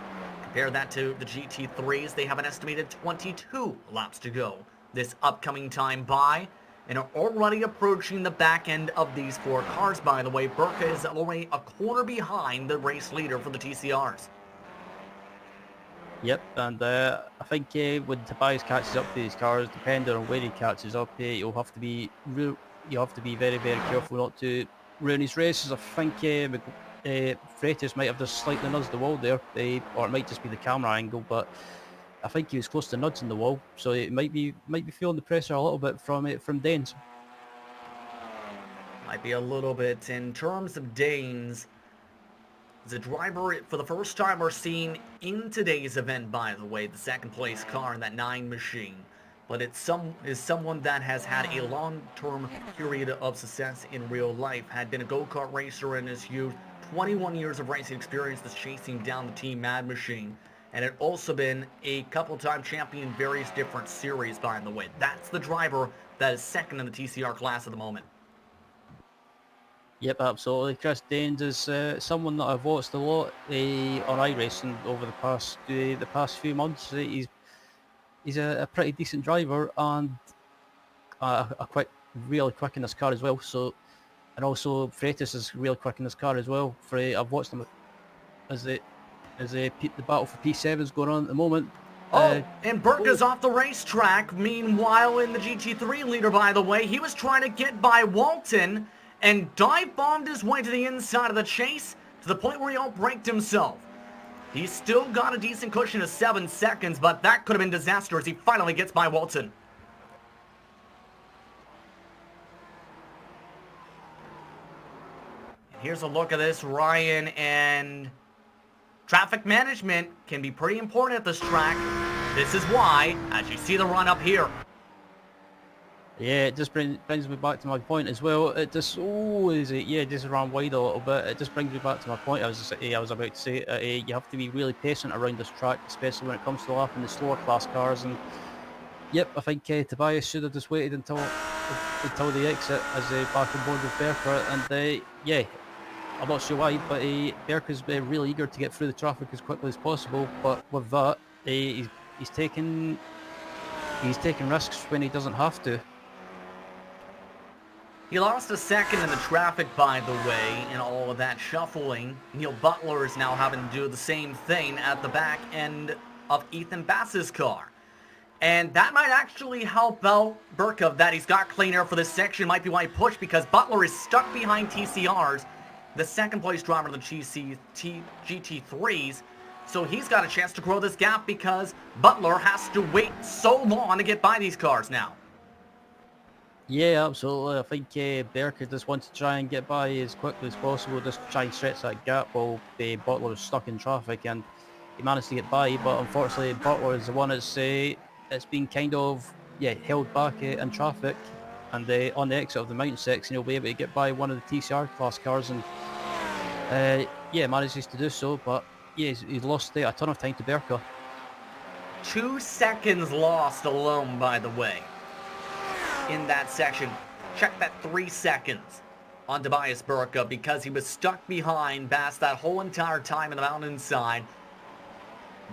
Compare that to the GT3s. They have an estimated 22 laps to go this upcoming time by, and are already approaching the back end of these 4 cars, by the way. Burka is only a quarter behind the race leader for the TCRs.
Yep, and I think when Tobias catches up to these cars, depending on where he catches up, you'll have to be very, very careful not to ruin his races. I think Freitas might have just slightly nudged the wall there, or it might just be the camera angle, but I think he was close to nudging the wall, so it might be feeling the pressure a little bit from Daines.
Might be a little bit. In terms of Daines, the driver for the first time we're seeing in today's event, by the way, the second place car in that 9 machine. But it's someone that has had a long-term period of success in real life, had been a go-kart racer in his youth, 21 years of racing experience that's chasing down the Team Mad Machine. And had also been a couple-time champion in various different series, by the way. That's the driver that is second in the TCR class at the moment.
Yep, absolutely. Chris Danes is someone that I've watched a lot on iRacing over the past few months. He's a pretty decent driver and really quick in his car as well. So, and also Freitas is really quick in his car as well. I've watched him as the battle for P7 is going on at the moment.
And Burka's off the racetrack. Meanwhile, in the GT3 leader, by the way, he was trying to get by Walton and dive-bombed his way to the inside of the chase to the point where he outbraked himself. He's still got a decent cushion of 7 seconds, but that could have been disaster as he finally gets by Walton. Here's a look at this, Ryan, and traffic management can be pretty important at this track. This is why, as you see the run up here.
Yeah, it just brings me back to my point as well. It just, just ran wide a little bit. It just brings me back to my point. I was about to say, you have to be really patient around this track, especially when it comes to lapping the slower class cars. And yep, I think Tobias should have just waited until the exit as they back on board with Berker. And I'm not sure why, but Berker's really eager to get through the traffic as quickly as possible. But with that, he's taking risks when he doesn't have to.
He lost a second in the traffic, by the way, in all of that shuffling. Neil Butler is now having to do the same thing at the back end of Ethan Bass's car. And that might actually help out Burka that he's got clean air for this section. Might be why he pushed, because Butler is stuck behind TCRs, the second place driver of the GT3s. So he's got a chance to grow this gap because Butler has to wait so long to get by these cars now.
Yeah, absolutely. I think Berker just wants to try and get by as quickly as possible, just try and stretch that gap while Butler is stuck in traffic, and he managed to get by, but unfortunately Butler is the one that's been kind of held back in traffic, and on the exit of the mountain section he'll be able to get by one of the TCR class cars, and manages to do so, but he's lost a ton of time to Berka.
2 seconds lost alone, by the way, in that section. Check that 3 seconds on Tobias Burka because he was stuck behind Bass that whole entire time in the mountainside.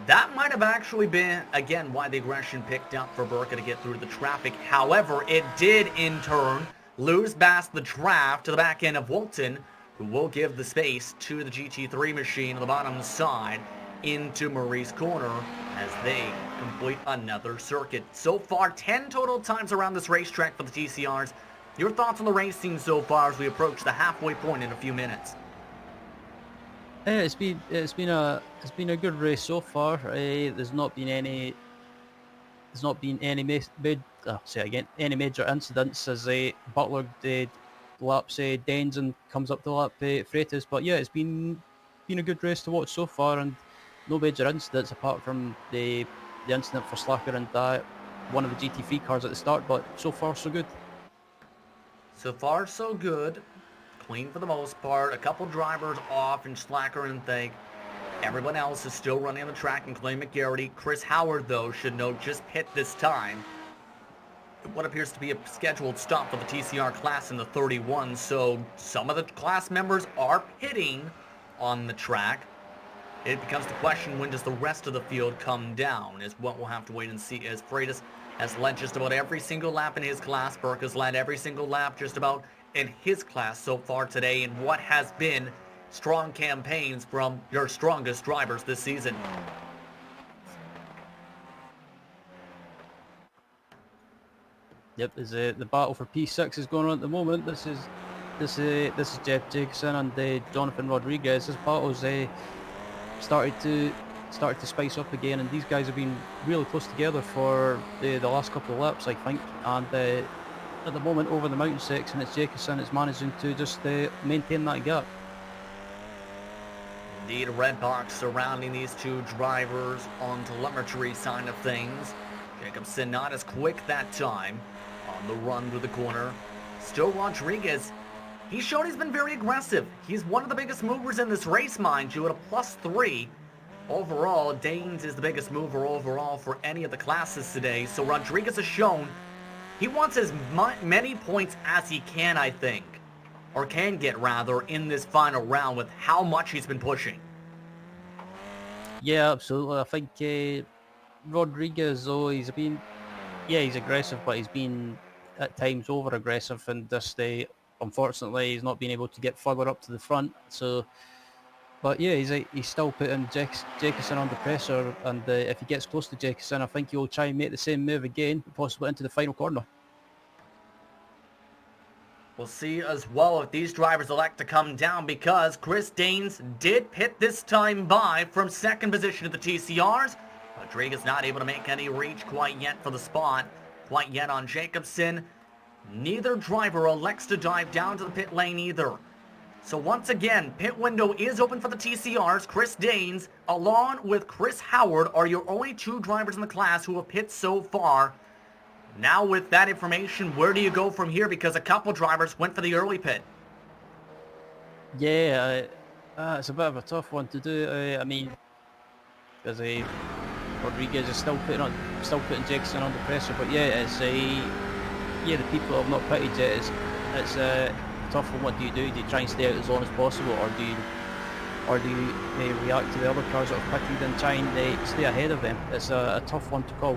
That might have actually been, again, why the aggression picked up for Burka to get through the traffic. However, it did, in turn, lose Bass the draft to the back end of Walton, who will give the space to the GT3 machine on the bottom side into Murray's corner as they complete another circuit. So far, 10 total times around this racetrack for the TCRs. Your thoughts on the racing so far as we approach the halfway point in a few minutes?
It's been a good race so far. There's not been any major incidents as Butler did laps Danes and comes up to lap Freitas. But yeah, it's been a good race to watch so far, and no major incidents apart from the incident for Slacker and one of the GT3 cars at the start. But so far so good.
So far so good. Clean for the most part. A couple drivers off and Slacker and Think. Everyone else is still running on the track, including McGarity. Chris Howard, though, should note, just pit this time. What appears to be a scheduled stop for the TCR class in the 31, so some of the class members are pitting on the track. It becomes the question, when does the rest of the field come down, is what we'll have to wait and see, as Freitas has led just about every single lap in his class. Burka's led every single lap just about in his class so far today in what has been strong campaigns from your strongest drivers this season.
Yep, the battle for P6 is going on at the moment. This is Jeff Jacobson and Jonathan Rodriguez. This battle's started to spice up again, and these guys have been really close together for the last couple of laps, I think. And at the moment, over the mountain section, it's Jacobson that's managing to just maintain that gap.
Indeed, a red box surrounding these two drivers on telemetry side of things. Jacobson not as quick that time on the run to the corner. Still Rodriguez He's shown he's been very aggressive. He's one of the biggest movers in this race, mind you, at a +3. Overall, Danes is the biggest mover overall for any of the classes today, so Rodriguez has shown he wants as many points as he can, I think. Or can get, rather, in this final round with how much he's been pushing.
Yeah, absolutely. I think Rodriguez, though, he's aggressive, but he's been at times over-aggressive, and just unfortunately, he's not been able to get further up to the front. So, but yeah, he's still putting Jacobson under pressure, and if he gets close to Jacobson, I think he'll try and make the same move again, possibly into the final corner.
We'll see as well if these drivers elect to come down, because Chris Danes did pit this time by from second position at the TCRs. Rodriguez not able to make any reach quite yet for the spot, quite yet on Jacobson. Neither driver elects to dive down to the pit lane either. So once again, pit window is open for the TCRs. Chris Danes, along with Chris Howard, are your only two drivers in the class who have pit so far. Now with that information, where do you go from here? Because a couple drivers went for the early pit.
Yeah, it's a bit of a tough one to do. I mean, because Rodriguez is still putting Jacobson under pressure. But yeah, the people who have not pitted yet, it's a tough one. What do? Do you try and stay out as long as possible, or do you react to the other cars that have pitted and try and stay ahead of them? It's a tough one to call.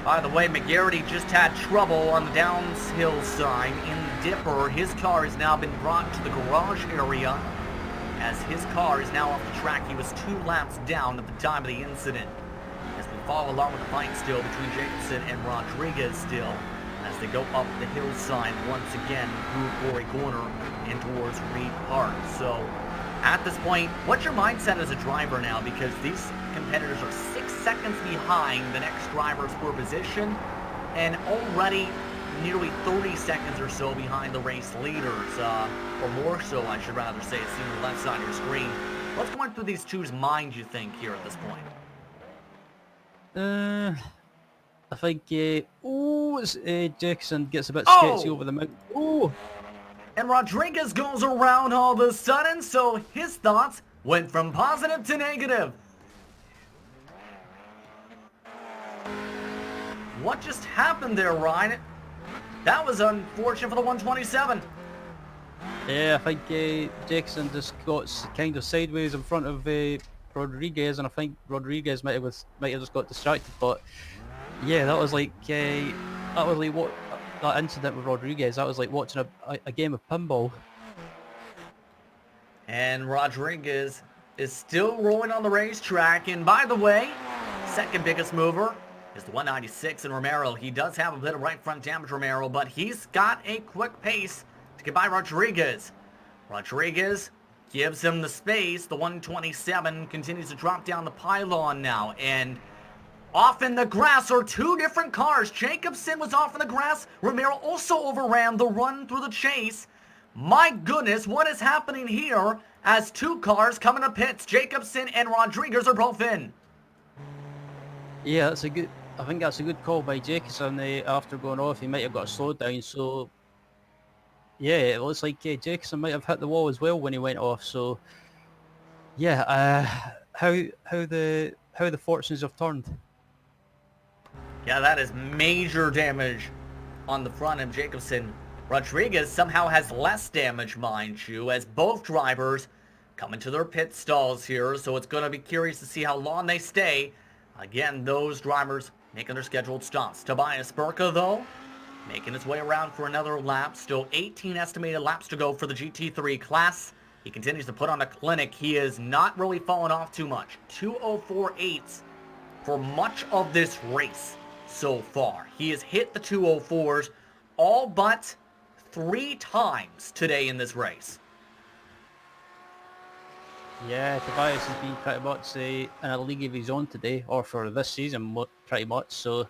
By the way, McGarity just had trouble on the downhill side in the dipper. His car has now been brought to the garage area, as his car is now off the track. He was 2 laps down at the time of the incident. As we follow along with the fight still between Jacobson and Rodriguez still, as they go up the hillside once again through Quarry Corner and towards Reed Park. So, at this point, what's your mindset as a driver now? Because these competitors are 6 seconds behind the next drivers for position, and already nearly 30 seconds or so behind the race leaders, or more so, I should rather say, it's seen on the left side of your screen. What's going through these two's minds, you think, here at this point?
I think, Jackson gets a bit sketchy over the mountain. Oh!
And Rodriguez goes around all of a sudden, so his thoughts went from positive to negative. What just happened there, Ryan? That was unfortunate for the 127.
Yeah, I think Jackson just got kind of sideways in front of Rodriguez, and I think Rodriguez might have just got distracted. But yeah, that was like what that incident with Rodriguez. That was like watching a game of pinball.
And Rodriguez is still rolling on the racetrack. And by the way, second biggest mover is the 196 in Romero. He does have a bit of right front damage, Romero, but he's got a quick pace to get by Rodriguez. Rodriguez gives him the space. The 127 continues to drop down the pylon now. And off in the grass are two different cars. Jacobson was off in the grass. Romero also overran the run through the chase. My goodness, what is happening here as two cars come into pits? Jacobson and Rodriguez are both in.
Yeah, I think that's a good call by Jacobson. After going off, he might have got a slowdown. So yeah, it looks like Jacobson might have hit the wall as well when he went off. So yeah, how the fortunes have turned.
Yeah, that is major damage on the front of Jacobson. Rodriguez somehow has less damage, mind you, as both drivers come into their pit stalls here. So it's going to be curious to see how long they stay. Again, those drivers making their scheduled stops. Tobias Burka, though, making his way around for another lap. Still 18 estimated laps to go for the GT3 class. He continues to put on a clinic. He is not really fallen off too much. 2:04.8 for much of this race so far. He has hit the 2:04s all but 3 times today in this race.
Yeah, Tobias has been pretty much in a league of his own today, or for this season, pretty much. So,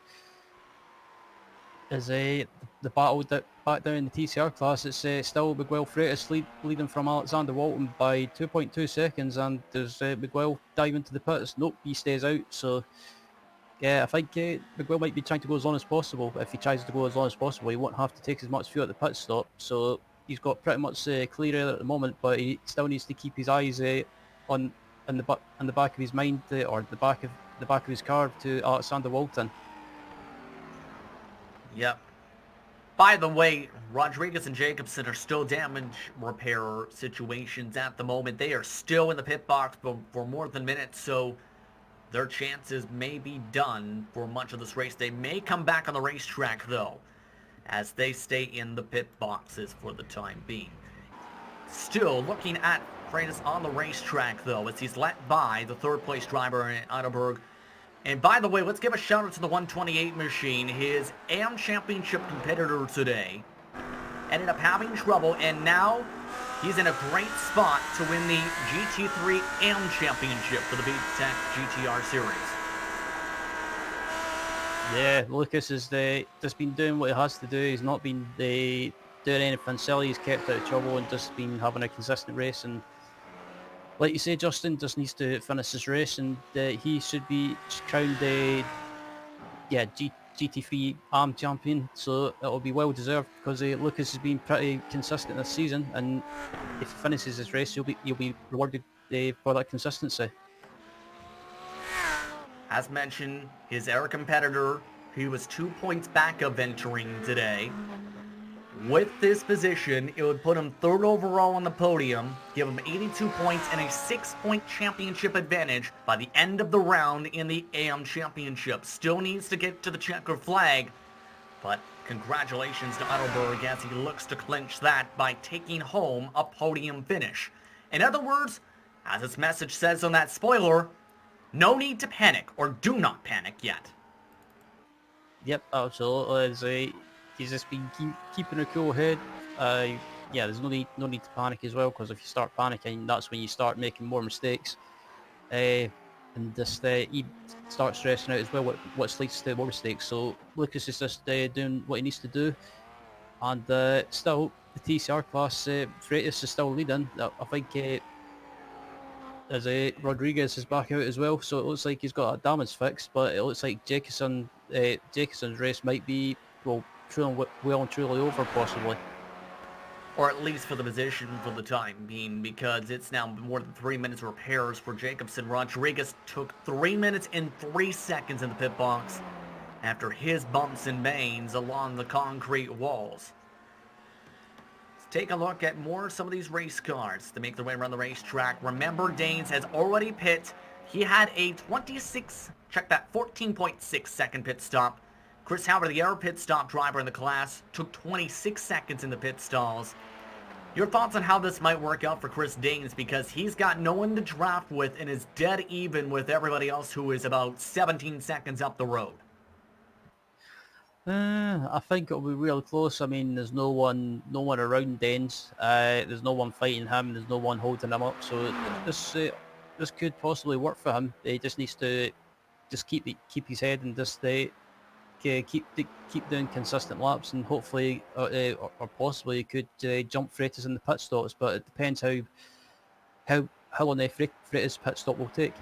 as the battle back down in the TCR class, it's still Miguel Freitas leading from Alexander Walton by 2.2 seconds, and there's Miguel diving to the pits. Nope, he stays out. So, yeah, I think Miguel might be trying to go as long as possible. If he tries to go as long as possible, he won't have to take as much fuel at the pit stop. So, he's got pretty much clear air at the moment, but he still needs to keep his eyes on the back of his mind or the back of his car to Alexander Walton.
Yep. By the way, Rodriguez and Jacobson are still damage repair situations at the moment. They are still in the pit box for more than minutes, so their chances may be done for much of this race. They may come back on the racetrack, though, as they stay in the pit boxes for the time being. Still looking at Freitas on the racetrack, though, as he's let by the third-place driver in Heidelberg. And by the way, let's give a shout out to the 128 machine. His AM Championship competitor today ended up having trouble, and now he's in a great spot to win the GT3 AM Championship for the V-TEC GTR series.
Yeah, Lucas has just been doing what he has to do. He's not been doing anything silly. He's kept out of trouble and just been having a consistent race. And like you say, Justin just needs to finish his race, and he should be crowned GT3 AM champion. So it'll be well deserved because Lucas has been pretty consistent this season, and if he finishes his race, he'll be rewarded for that consistency.
As mentioned, his air competitor, who was 2 points back of entering today. With this position, it would put him third overall on the podium, give him 82 points and a 6-point championship advantage by the end of the round in the AM Championship. Still needs to get to the checker flag, but congratulations to Heidelberg as he looks to clinch that by taking home a podium finish. In other words, as its message says on that spoiler, no need to panic, or do not panic yet.
Yep, absolutely. He's just been keeping a cool head. There's no need to panic as well, because if you start panicking, that's when you start making more mistakes. And just he starts stressing out as well, what leads to more mistakes. So Lucas is just doing what he needs to do. And still, the TCR class, Freitas is still leading. I think as Rodriguez is back out as well, so it looks like he's got a damage fix, but it looks like Jacobson's race might be, well and truly over, possibly.
Or at least for the position for the time being, because it's now more than 3 minutes of repairs for Jacobson. Rodriguez took 3 minutes and 3 seconds in the pit box after his bumps and bangs along the concrete walls. Let's take a look at some of these race cars to make their way around the racetrack. Remember, Danes has already pit. He had a 14.6 second pit stop. Chris Howard, the air pit stop driver in the class, took 26 seconds in the pit stalls. Your thoughts on how this might work out for Chris Danes, because he's got no one to draft with and is dead even with everybody else who is about 17 seconds up the road.
I think it'll be real close. I mean, there's no one around Danes. There's no one fighting him. There's no one holding him up. So this could possibly work for him. He just needs to just keep his head and just keep doing consistent laps, and hopefully or possibly could jump Freitas in the pit stops, but it depends how long the Freitas pit stop will take.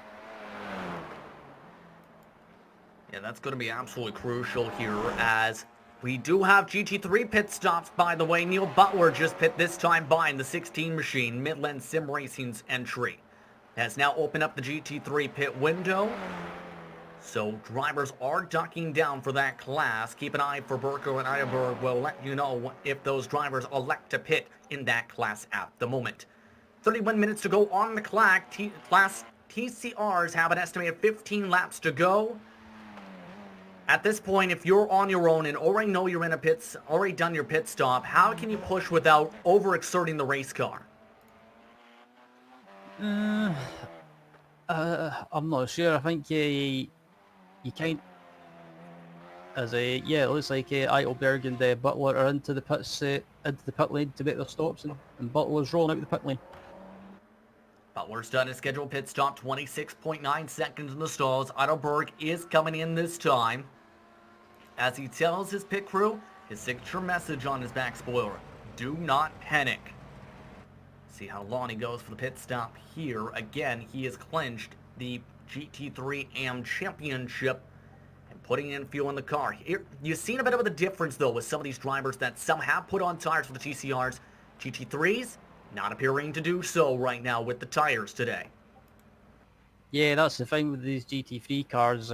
Yeah, that's going to be absolutely crucial here, as we do have GT3 pit stops, by the way. Neil Butler just pit this time behind the 16 machine. Midland Sim Racing's entry has now opened up the GT3 pit window. So drivers are ducking down for that class. Keep an eye for Burko and Heidelberg. We'll let you know if those drivers elect to pit in that class at the moment. 31 minutes to go on the class. TCRs have an estimated 15 laps to go. At this point, if you're on your own and already know you're in a already done your pit stop, how can you push without overexerting the race car?
I'm not sure. I think you can't. It looks like Eitelberg and Butler are into the pit lane to make their stops, and Butler's rolling out the pit lane.
Butler's done his scheduled pit stop, 26.9 seconds in the stalls. Heidelberg is coming in this time, as he tells his pit crew his signature message on his back spoiler: do not panic. See how long he goes for the pit stop here. Again, he has clinched the GT3 AM Championship and putting in fuel in the car. Here, you've seen a bit of a difference, though, with some of these drivers that some have put on tires for the TCRs. GT3s not appearing to do so right now with the tires today.
Yeah, that's the thing with these GT3 cars.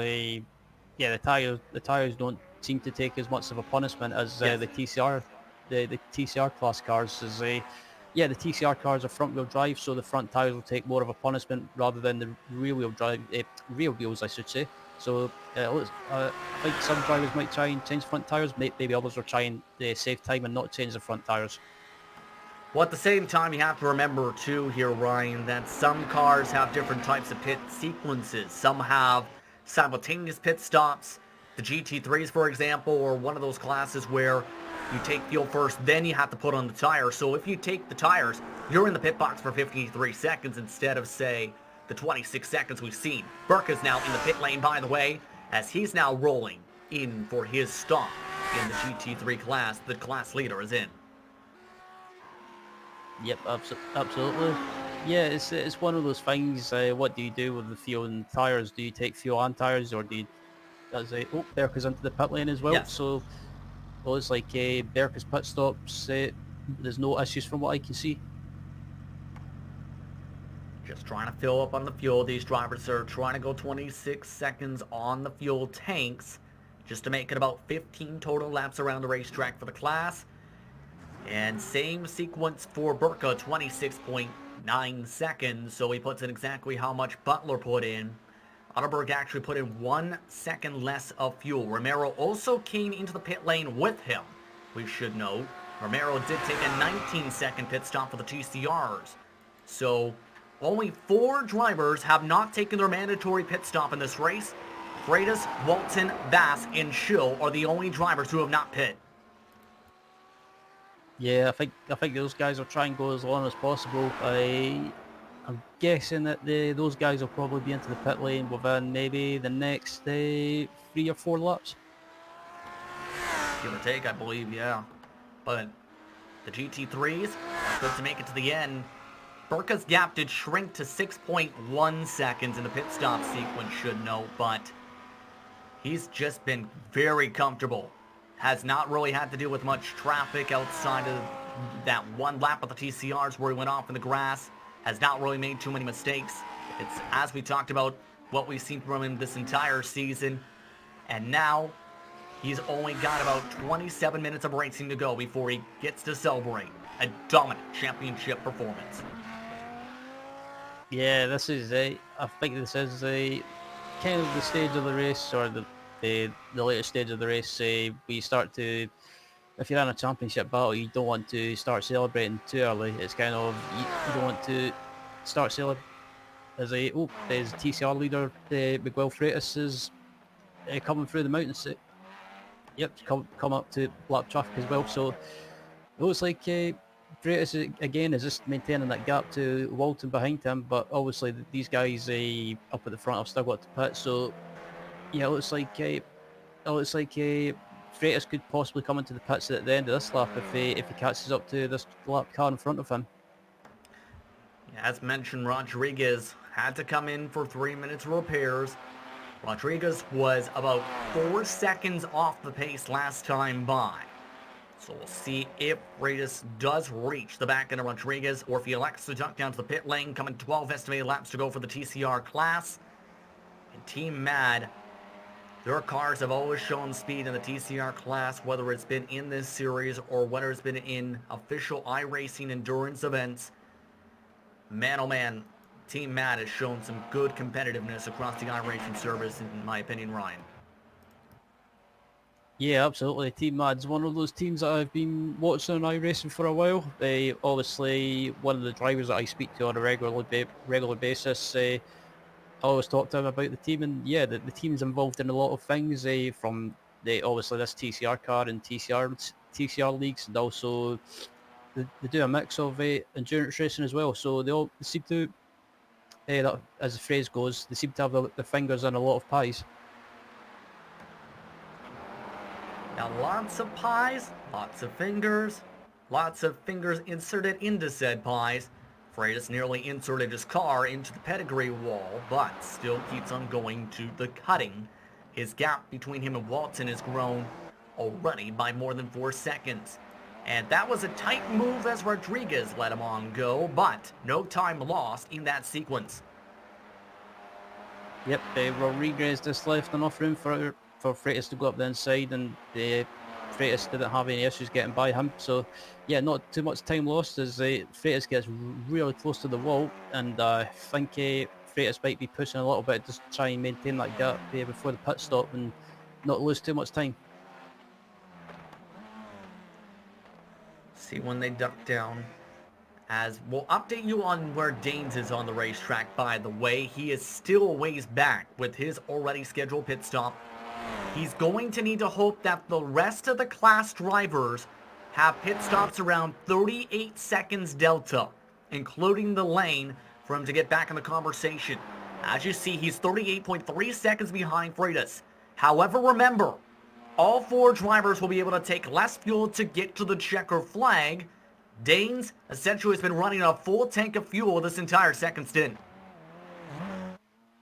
Yeah, the tires don't seem to take as much of a punishment as
Yes.
the TCR, the TCR class cars. Yeah, the TCR cars are front wheel drive, so the front tires will take more of a punishment rather than the rear wheel drive, rear wheels, I should say. So I think some drivers might try and change front tires. Maybe others will try and save time and not change the front tires.
Well, at the same time, you have to remember, too, here, Ryan, that some cars have different types of pit sequences. Some have simultaneous pit stops. The GT3s, for example, are one of those classes where you take fuel first, then you have to put on the tires. So if you take the tires, you're in the pit box for 53 seconds instead of, say, the 26 seconds we've seen. Burke is now in the pit lane, by the way, as he's now rolling in for his stop in the GT3 class. The class leader is in.
Yep, absolutely. Yeah, it's one of those things. What do you do with the fuel and tires? Do you take fuel and tires, or do you, Berka's into the pit lane as well?
Yes.
So, well, it's like Berka's pit stops. There's no issues from what I can see.
Just trying to fill up on the fuel. These drivers are trying to go 26 seconds on the fuel tanks just to make it about 15 total laps around the racetrack for the class. And same sequence for Burka, 26.9 seconds. So he puts in exactly how much Butler put in. Otterberg actually put in 1 second less of fuel. Romero also came into the pit lane with him, we should note. Romero did take a 19-second pit stop for the TCRs. So only 4 drivers have not taken their mandatory pit stop in this race. Freitas, Walton, Bass, and Schill are the only drivers who have not pit.
Yeah, I think those guys will try and go as long as possible. I'm guessing that those guys will probably be into the pit lane within maybe the next 3 or 4 laps.
Give or take, I believe, yeah. But the GT3s are good to make it to the end. Burka's gap did shrink to 6.1 seconds in the pit stop sequence, should note, but he's just been very comfortable. Has not really had to deal with much traffic outside of that one lap of the TCRs where he went off in the grass. Has not really made too many mistakes. It's, as we talked about, what we've seen from him this entire season. And now, he's only got about 27 minutes of racing to go before he gets to celebrate a dominant championship performance.
Yeah, this is I think this is kind of the stage of the race, or the later stage of the race. We start to, if you're in a championship battle, you don't want to start celebrating too early. It's kind of, you don't want to start celebrating. There's TCR leader Miguel Freitas is coming through the mountains. Yep, come up to lap traffic as well. So it looks like Freitas again is just maintaining that gap to Walton behind him. But obviously these guys up at the front have still got to pit. So yeah, it looks like Freitas could possibly come into the pits at the end of this lap if he catches up to this lap car in front of him.
As mentioned, Rodriguez had to come in for 3 minutes of repairs. Rodriguez was about 4 seconds off the pace last time by. So we'll see if Freitas does reach the back end of Rodriguez, or if he elects to duck down to the pit lane, coming 12 estimated laps to go for the TCR class. And Team Mad, their cars have always shown speed in the TCR class, whether it's been in this series or whether it's been in official iRacing endurance events. Man, oh man, Team Mad has shown some good competitiveness across the iRacing service, in my opinion, Ryan.
Yeah, absolutely. Team Mad's one of those teams that I've been watching on iRacing for a while. Obviously, one of the drivers that I speak to on a regular basis. I always talk to him about the team, and yeah, the team's involved in a lot of things. From obviously this TCR car and TCR leagues, and also they do a mix of endurance racing as well. So they seem to, that, as the phrase goes, they seem to have their fingers in a lot of pies.
Now lots of pies, lots of fingers inserted into said pies. Freitas nearly inserted his car into the pedigree wall, but still keeps on going to the cutting. His gap between him and Walton has grown already by more than 4 seconds. And that was a tight move as Rodriguez let him on go, but no time lost in that sequence.
Yep, Rodriguez just left enough room for Freitas to go up the inside, and Freitas didn't have any issues getting by him. So, yeah, not too much time lost as Freitas gets really close to the wall, and I think Freitas might be pushing a little bit just to try and maintain that gap before the pit stop and not lose too much time.
See when they duck down. As we'll update you on where Danes is on the racetrack, by the way. He is still a ways back with his already scheduled pit stop. He's going to need to hope that the rest of the class drivers have pit stops around 38 seconds delta, including the lane, for him to get back in the conversation. As you see, he's 38.3 seconds behind Freitas. However, remember, all 4 drivers will be able to take less fuel to get to the checker flag. Danes essentially has been running a full tank of fuel this entire second stint.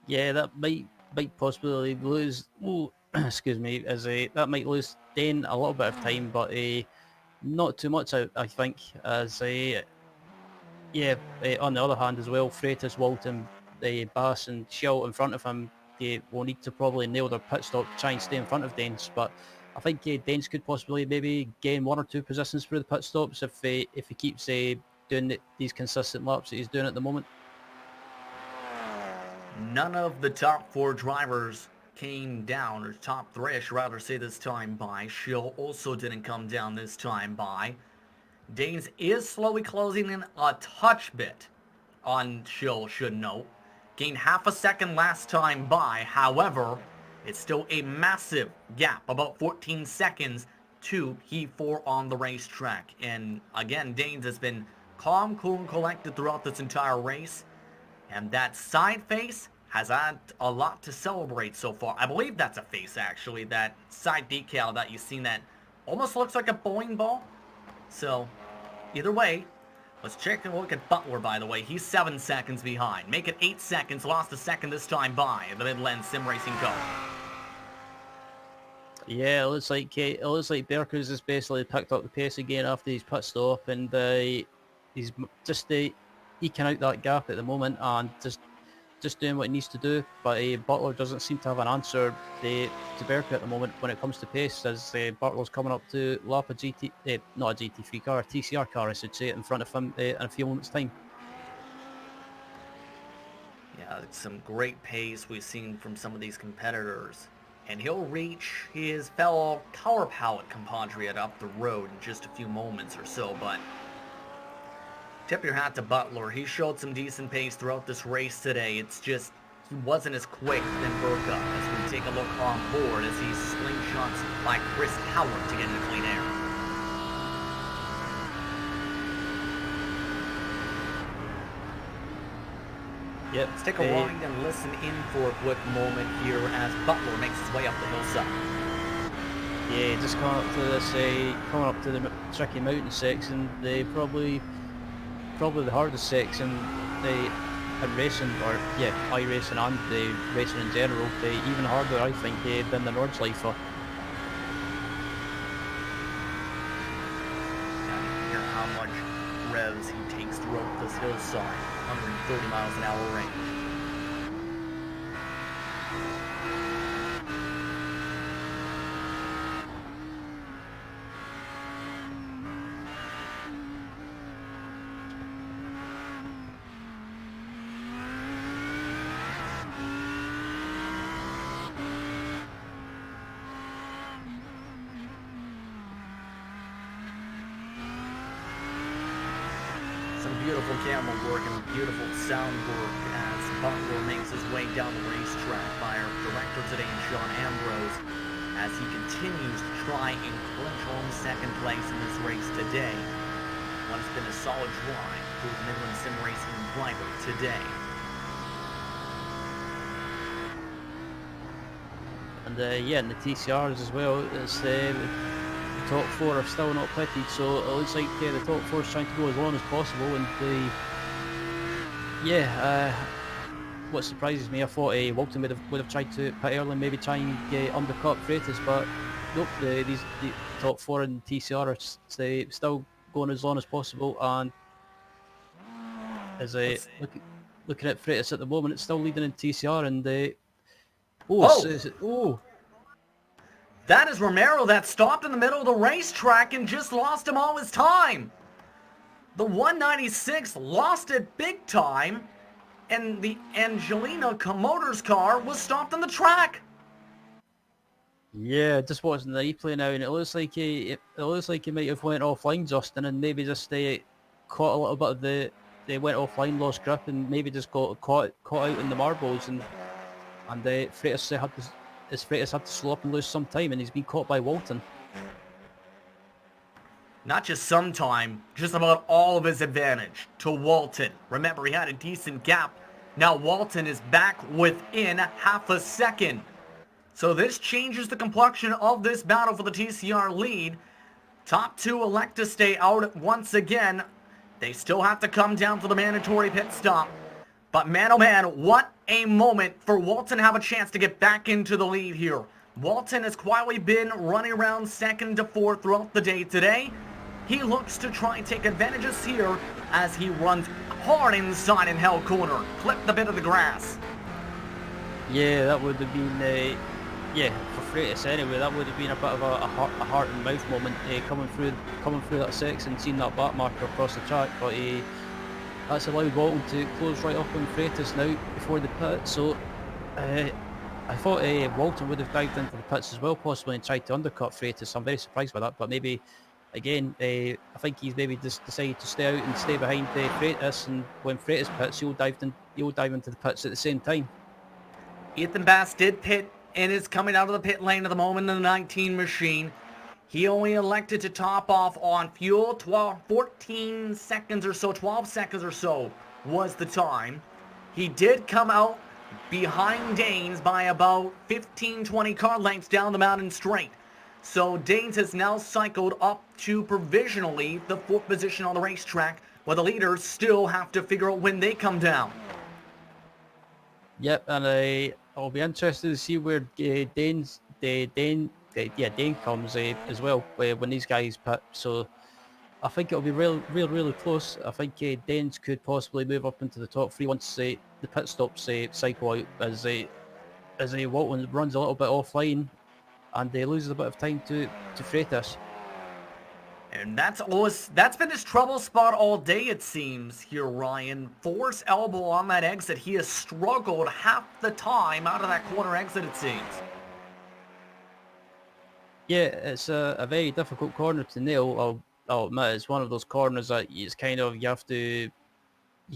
Yeah, that might possibly lose. Oh, excuse me, that might lose Dane a little bit of time, but not too much, I think. As on the other hand as well, Freitas, Walton, Bass and Schill in front of him, they will need to probably nail their pit stop to try and stay in front of Danes. But I think Danes could possibly maybe gain 1 or 2 positions for the pit stops if he keeps doing these consistent laps that he's doing at the moment.
None of the top 4 drivers came down, or top 3 I should rather say this time by. Schill also didn't come down this time by. Danes is slowly closing in a touch bit on Schill, should note. Gained half a second last time by, however, it's still a massive gap, about 14 seconds to P4 on the racetrack. And again, Danes has been calm, cool, and collected throughout this entire race. And that side face has had a lot to celebrate so far. I believe that's a face, actually. That side decal that you've seen that almost looks like a bowling ball. So, either way, let's take a look at Butler, by the way. He's 7 seconds behind. Make it 8 seconds. Lost a second this time by the Midland Sim Racing Co.
Yeah, it looks like Berkers has basically picked up the pace again after his pit stop, and he's just eking out that gap at the moment and just doing what he needs to do. But Butler doesn't seem to have an answer to Berker at the moment when it comes to pace, as Butler's coming up to lap not a GT3 car, a TCR car I should say, in front of him in a few moments' time.
Yeah, it's some great pace we've seen from some of these competitors. And he'll reach his fellow Color Palette compatriot up the road in just a few moments or so, but tip your hat to Butler. He showed some decent pace throughout this race today. It's just he wasn't as quick than Burka. As we take a look on board as he slingshots by Chris Howard to get into clean air.
Yep.
Let's take a wind and listen in for a quick moment here as Butler makes his way up the hillside.
Yeah, just coming up to the tricky mountain section. They probably the hardest section in racing, or iRacing and the racing in general. Even harder, I think, than the Nordschleife.
Hear how much revs he takes throughout this hillside. 130 miles an hour range. Some beautiful camera work and beautiful sound work as Butler makes his way down the racetrack by our director today, Sean Ambrose, as he continues to try and clinch home second place in this race today. What has been a solid drive for the Midland Sim Racing driver today.
And and the TCRs as well. It's the top 4 are still not pitted, so it looks like the top 4 is trying to go as long as possible. And what surprises me, I thought Walton would have tried to pit early and maybe try and undercut Freitas, but nope, the top 4 in TCR are still going as long as possible, and as looking at Freitas at the moment, it's still leading in TCR, and
that is Romero that stopped in the middle of the racetrack and just lost him all his time. The 196 lost it big time, and the Angelina Motors car was stopped on the track.
Yeah, just watching the replay now, and it looks like he might have went offline, Justin, and maybe just caught a little bit of they went offline, lost grip, and maybe just got caught out in the marbles, and Freitas had to slow up and lose some time, and he's been caught by Walton.
Not just some time, just about all of his advantage to Walton. Remember, he had a decent gap. Now Walton is back within half a second. So this changes the complexion of this battle for the TCR lead. Top 2 elect to stay out once again. They still have to come down for the mandatory pit stop. But man, oh man, what a moment for Walton to have a chance to get back into the lead here. Walton has quietly been running around 2nd to 4th throughout the day today. He looks to try and take advantages here as he runs hard inside in Hell Corner. Clipped a bit of the grass.
Yeah, that would have been, for Freitas anyway, that would have been a bit of a heart and mouth moment coming through that section, seeing that back marker across the track. But that's allowed Walton to close right up on Freitas now before the pit. So I thought Walton would have dived into the pits as well, possibly, and tried to undercut Freitas. I'm very surprised by that, but maybe. Again, I think he's maybe just decided to stay out and stay behind Freitas, and when Freitas pits, he'll dive into the pits at the same time.
Ethan Bass did pit and is coming out of the pit lane at the moment in the 19 machine. He only elected to top off on fuel. 14 seconds or so, 12 seconds or so was the time. He did come out behind Danes by about 15-20 car lengths down the mountain straight. So Danes has now cycled up to provisionally the 4th position on the racetrack, where the leaders still have to figure out when they come down.
Yep, and I'll be interested to see where Dane comes as well when these guys pit. So I think it'll be really close. I think Danes could possibly move up into the top 3 once the pit stops cycle out, as Walton runs a little bit offline and loses a bit of time to Freitas.
And that's been his trouble spot all day, it seems, here, Ryan. Force elbow on that exit. He has struggled half the time out of that corner exit, it seems.
Yeah, it's a very difficult corner to nail. I'll admit, it's one of those corners that it's kind of, you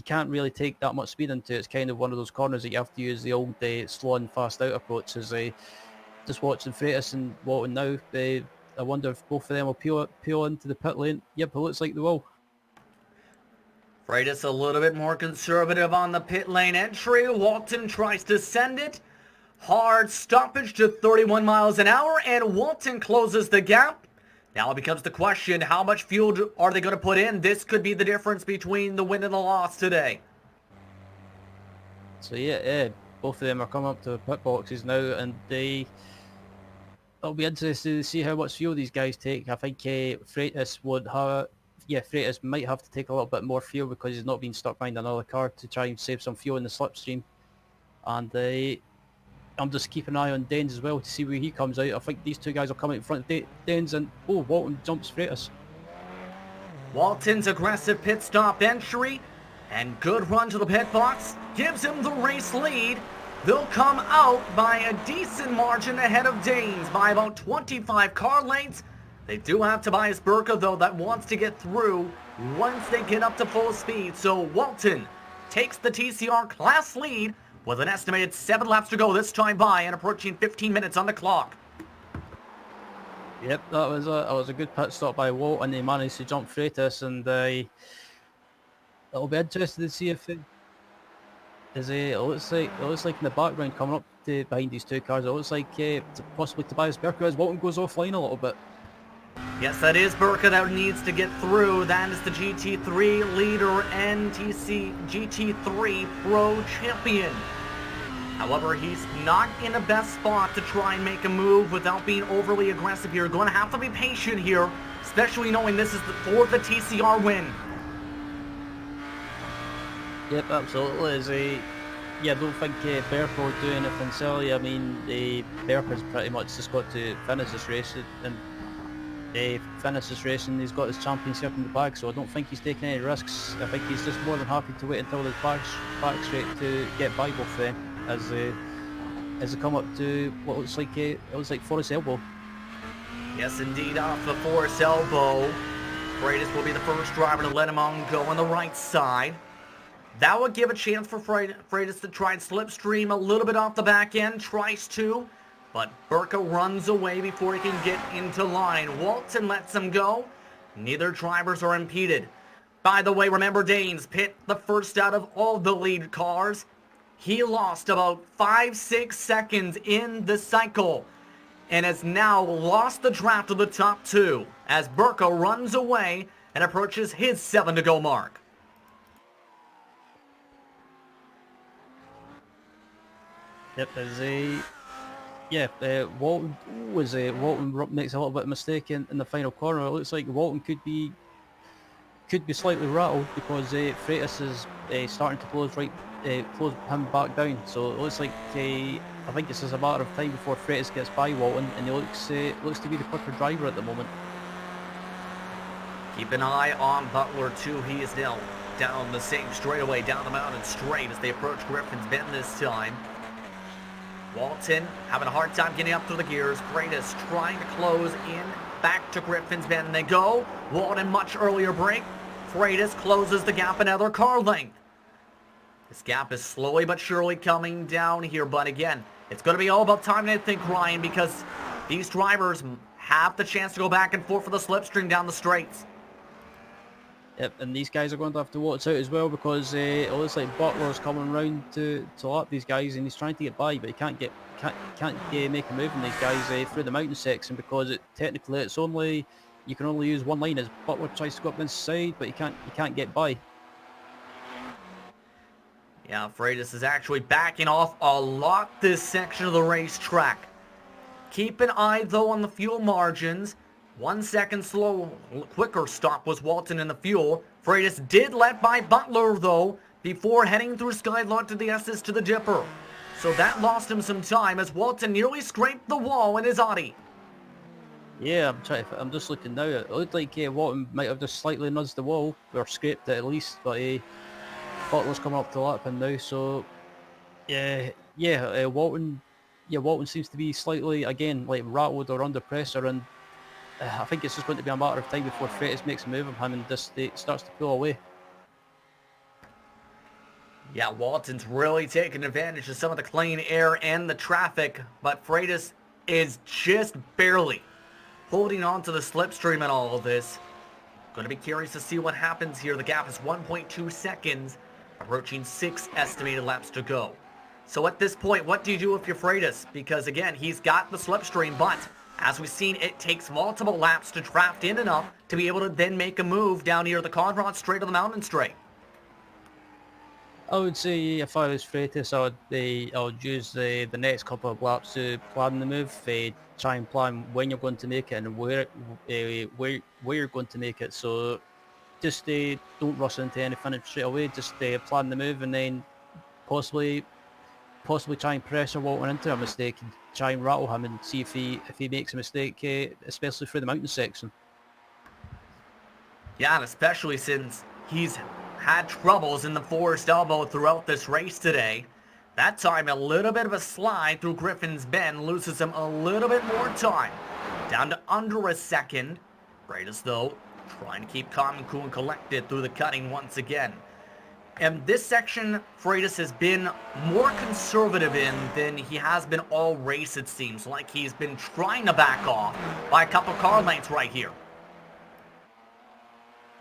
can't really take that much speed into. It's kind of one of those corners that you have to use the old slow and fast out approach. Just watching Freitas and Walton now, I wonder if both of them will peel into the pit lane. Yep, it looks like they will.
Freitas a little bit more conservative on the pit lane entry. Walton tries to send it. Hard stoppage to 31 miles an hour, and Walton closes the gap. Now it becomes the question, how much fuel are they going to put in? This could be the difference between the win and the loss today.
So yeah, both of them are coming up to the pit boxes now, and it'll be interesting to see how much fuel these guys take. I think Freitas might have to take a little bit more fuel because he's not being stuck behind another car to try and save some fuel in the slipstream. And I'm just keeping an eye on Danes as well to see where he comes out. I think these 2 guys will come out in front of Danes, and Walton jumps Freitas.
Walton's aggressive pit stop entry and good run to the pit box gives him the race lead. They'll come out by a decent margin ahead of Danes by about 25 car lengths. They do have Tobias Burka, though, that wants to get through once they get up to full speed. So Walton takes the TCR class lead with an estimated 7 laps to go this time by and approaching 15 minutes on the clock.
Yep, that was a good pit stop by Walton. He managed to jump Freitas, and it'll be interesting to see if it looks like in the background coming up behind these 2 cars, it looks like possibly Tobias Burka as Walton goes offline a little bit.
Yes, that is Burka that needs to get through. That is the GT3 leader, NTC GT3 Pro Champion. However, he's not in the best spot to try and make a move without being overly aggressive here. Going to have to be patient here, especially knowing this is for the TCR win.
Yep, absolutely. Yeah, I don't think Berko will do anything silly. I mean, Berko's pretty much just got to finish this race and finish this race, and he's got his championship in the bag, so I don't think he's taking any risks. I think he's just more than happy to wait until the back straight to get by both them as they come up to what looks like Forest Elbow.
Yes, indeed, off the Forest Elbow. Freitas will be the first driver to let him on go on the right side. That would give a chance for Freitas to try and slipstream a little bit off the back end, tries to, but Berko runs away before he can get into line. Walton lets him go. Neither drivers are impeded. By the way, remember Danes pit the first out of all the lead cars. He lost about 5-6 seconds in the cycle and has now lost the draft of the top two as Berko runs away and approaches his 7 to go mark.
Yep, Walton makes a little bit of mistake in the final corner. It looks like Walton could be slightly rattled because Freitas is starting to close him back down. So it looks like I think it's just a matter of time before Freitas gets by Walton, and he looks to be the quicker driver at the moment.
Keep an eye on Butler too. He is now down the same straightaway, down the mountain straight as they approach Griffin's Bend this time. Walton having a hard time getting up through the gears. Freitas trying to close in back to Griffin's Bend. And they go. Walton much earlier break. Freitas closes the gap another car length. This gap is slowly but surely coming down here. But again, it's going to be all about timing, I think, Ryan, because these drivers have the chance to go back and forth for the slipstream down the straights.
Yep, and these guys are going to have to watch out as well because it looks like Butler's coming round to lap these guys, and he's trying to get by, but he can't make a move on these guys through the mountain section because technically it's only you can only use one line as Butler tries to go up this side, but he can't get by.
Yeah, Freitas is actually backing off a lot this section of the racetrack. Keep an eye though on the fuel margins. 1 second quicker stop was Walton in the fuel. Freitas did let by Butler, though, before heading through Skylot to the S's to the Dipper. So that lost him some time as Walton nearly scraped the wall in his Audi.
Yeah, I'm just looking now. It looked like Walton might have just slightly nudged the wall, or scraped it at least, but Butler's coming up to lap in now, so Walton seems to be slightly, again, like rattled or under pressure, and I think it's just going to be a matter of time before Freitas makes a move on him and just starts to pull away.
Yeah, Walton's really taking advantage of some of the clean air and the traffic, but Freitas is just barely holding on to the slipstream in all of this. Going to be curious to see what happens here. The gap is 1.2 seconds, approaching 6 estimated laps to go. So at this point, what do you do if you're Freitas? Because again, he's got the slipstream, but as we've seen, it takes multiple laps to draft in enough to be able to then make a move down here the Conrad straight or the mountain straight.
I would say if I was Freitas, I would use the next couple of laps to plan the move. Try and plan when you're going to make it and where you're going to make it. So just don't rush into anything straight away. Just plan the move and then possibly try and pressure Walton into a mistake and try and rattle him and see if he makes a mistake, especially through the mountain section.
Yeah, and especially since he's had troubles in the Forest Elbow throughout this race today. That time, a little bit of a slide through Griffin's Bend loses him a little bit more time. Down to under a second. Freitas, though, trying to keep calm and cool and collected through the cutting once again. And this section, Freitas has been more conservative in than he has been all race, it seems. Like he's been trying to back off by a couple car lengths right here.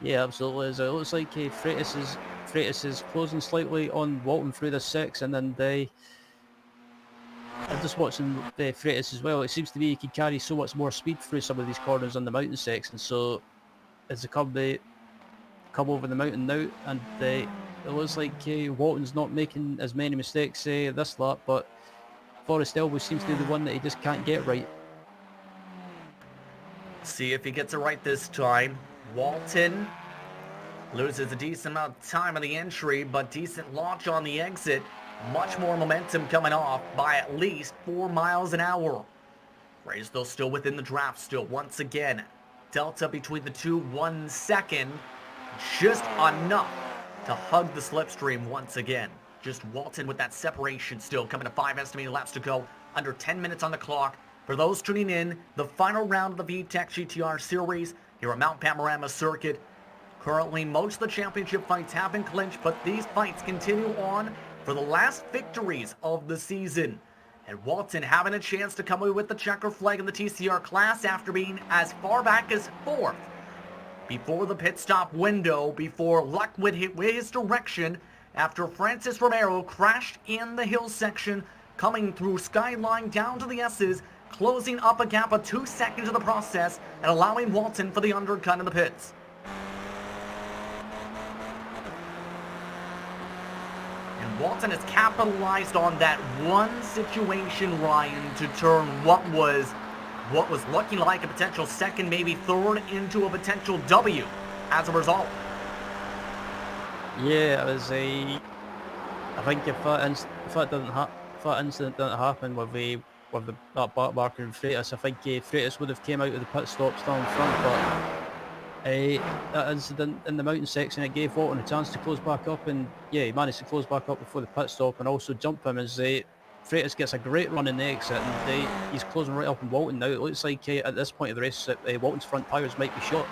Yeah, absolutely. It looks like Freitas is closing slightly on Walton through the 6, and then I'm just watching Freitas as well. It seems to be he can carry so much more speed through some of these corners on the mountain section. So as they come over the mountain now, and it looks like Walton's not making as many mistakes this lap, but Forest always seems to be the one that he just can't get right.
See if he gets it right this time. Walton loses a decent amount of time on the entry, but decent launch on the exit. Much more momentum coming off by at least 4 miles an hour. Freitas though still within the draft still. Once again, delta between the two, 1 second. Just enough to hug the slipstream once again. Just Walton with that separation still. Coming to 5 estimated laps to go. Under 10 minutes on the clock. For those tuning in, the final round of the V-TEC GTR series here at Mount Panorama Circuit. Currently, most of the championship fights have been clinched, but these fights continue on for the last victories of the season. And Walton having a chance to come away with the checker flag in the TCR class after being as far back as 4th. Before the pit stop window, before luck with his direction, after Francis Romero crashed in the hill section, coming through Skyline down to the S's, closing up a gap of 2 seconds in the process, and allowing Walton for the undercut in the pits. And Walton has capitalized on that one situation, Ryan, to turn what was looking like a potential second, maybe third, into a potential W as a result.
Yeah, it was a. I think if that incident didn't happen with that back marker and Freitas, I think Freitas would have came out of the pit stop still in front, but that incident in the mountain section, it gave Walton a chance to close back up, and yeah, he managed to close back up before the pit stop and also jump him as Freitas gets a great run in the exit, and he's closing right up on Walton now. It looks like at this point of the race Walton's front tyres might be shot.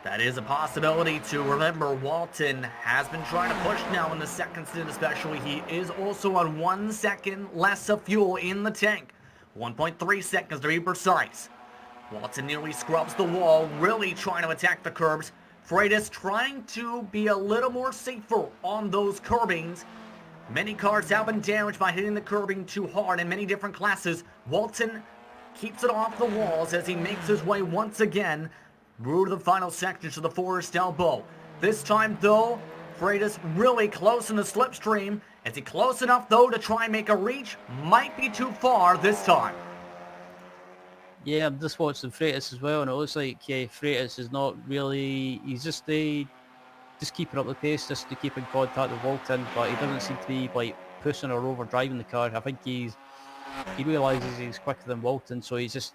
That is a possibility to remember. Walton has been trying to push now in the second stint especially. He is also on 1 second less of fuel in the tank. 1.3 seconds to be precise. Walton nearly scrubs the wall, really trying to attack the curbs. Freitas trying to be a little more safer on those curbings. Many cars have been damaged by hitting the curbing too hard in many different classes. Walton keeps it off the walls as he makes his way once again through the final sections of the Forest Elbow. This time, though, Freitas really close in the slipstream. Is he close enough, though, to try and make a reach? Might be too far this time.
Yeah, I'm just watching Freitas as well, and it looks like Freitas is not really. He's just keeping up the pace, just to keep in contact with Walton, but he doesn't seem to be like pushing or overdriving the car. I think he realises he's quicker than Walton, so he's just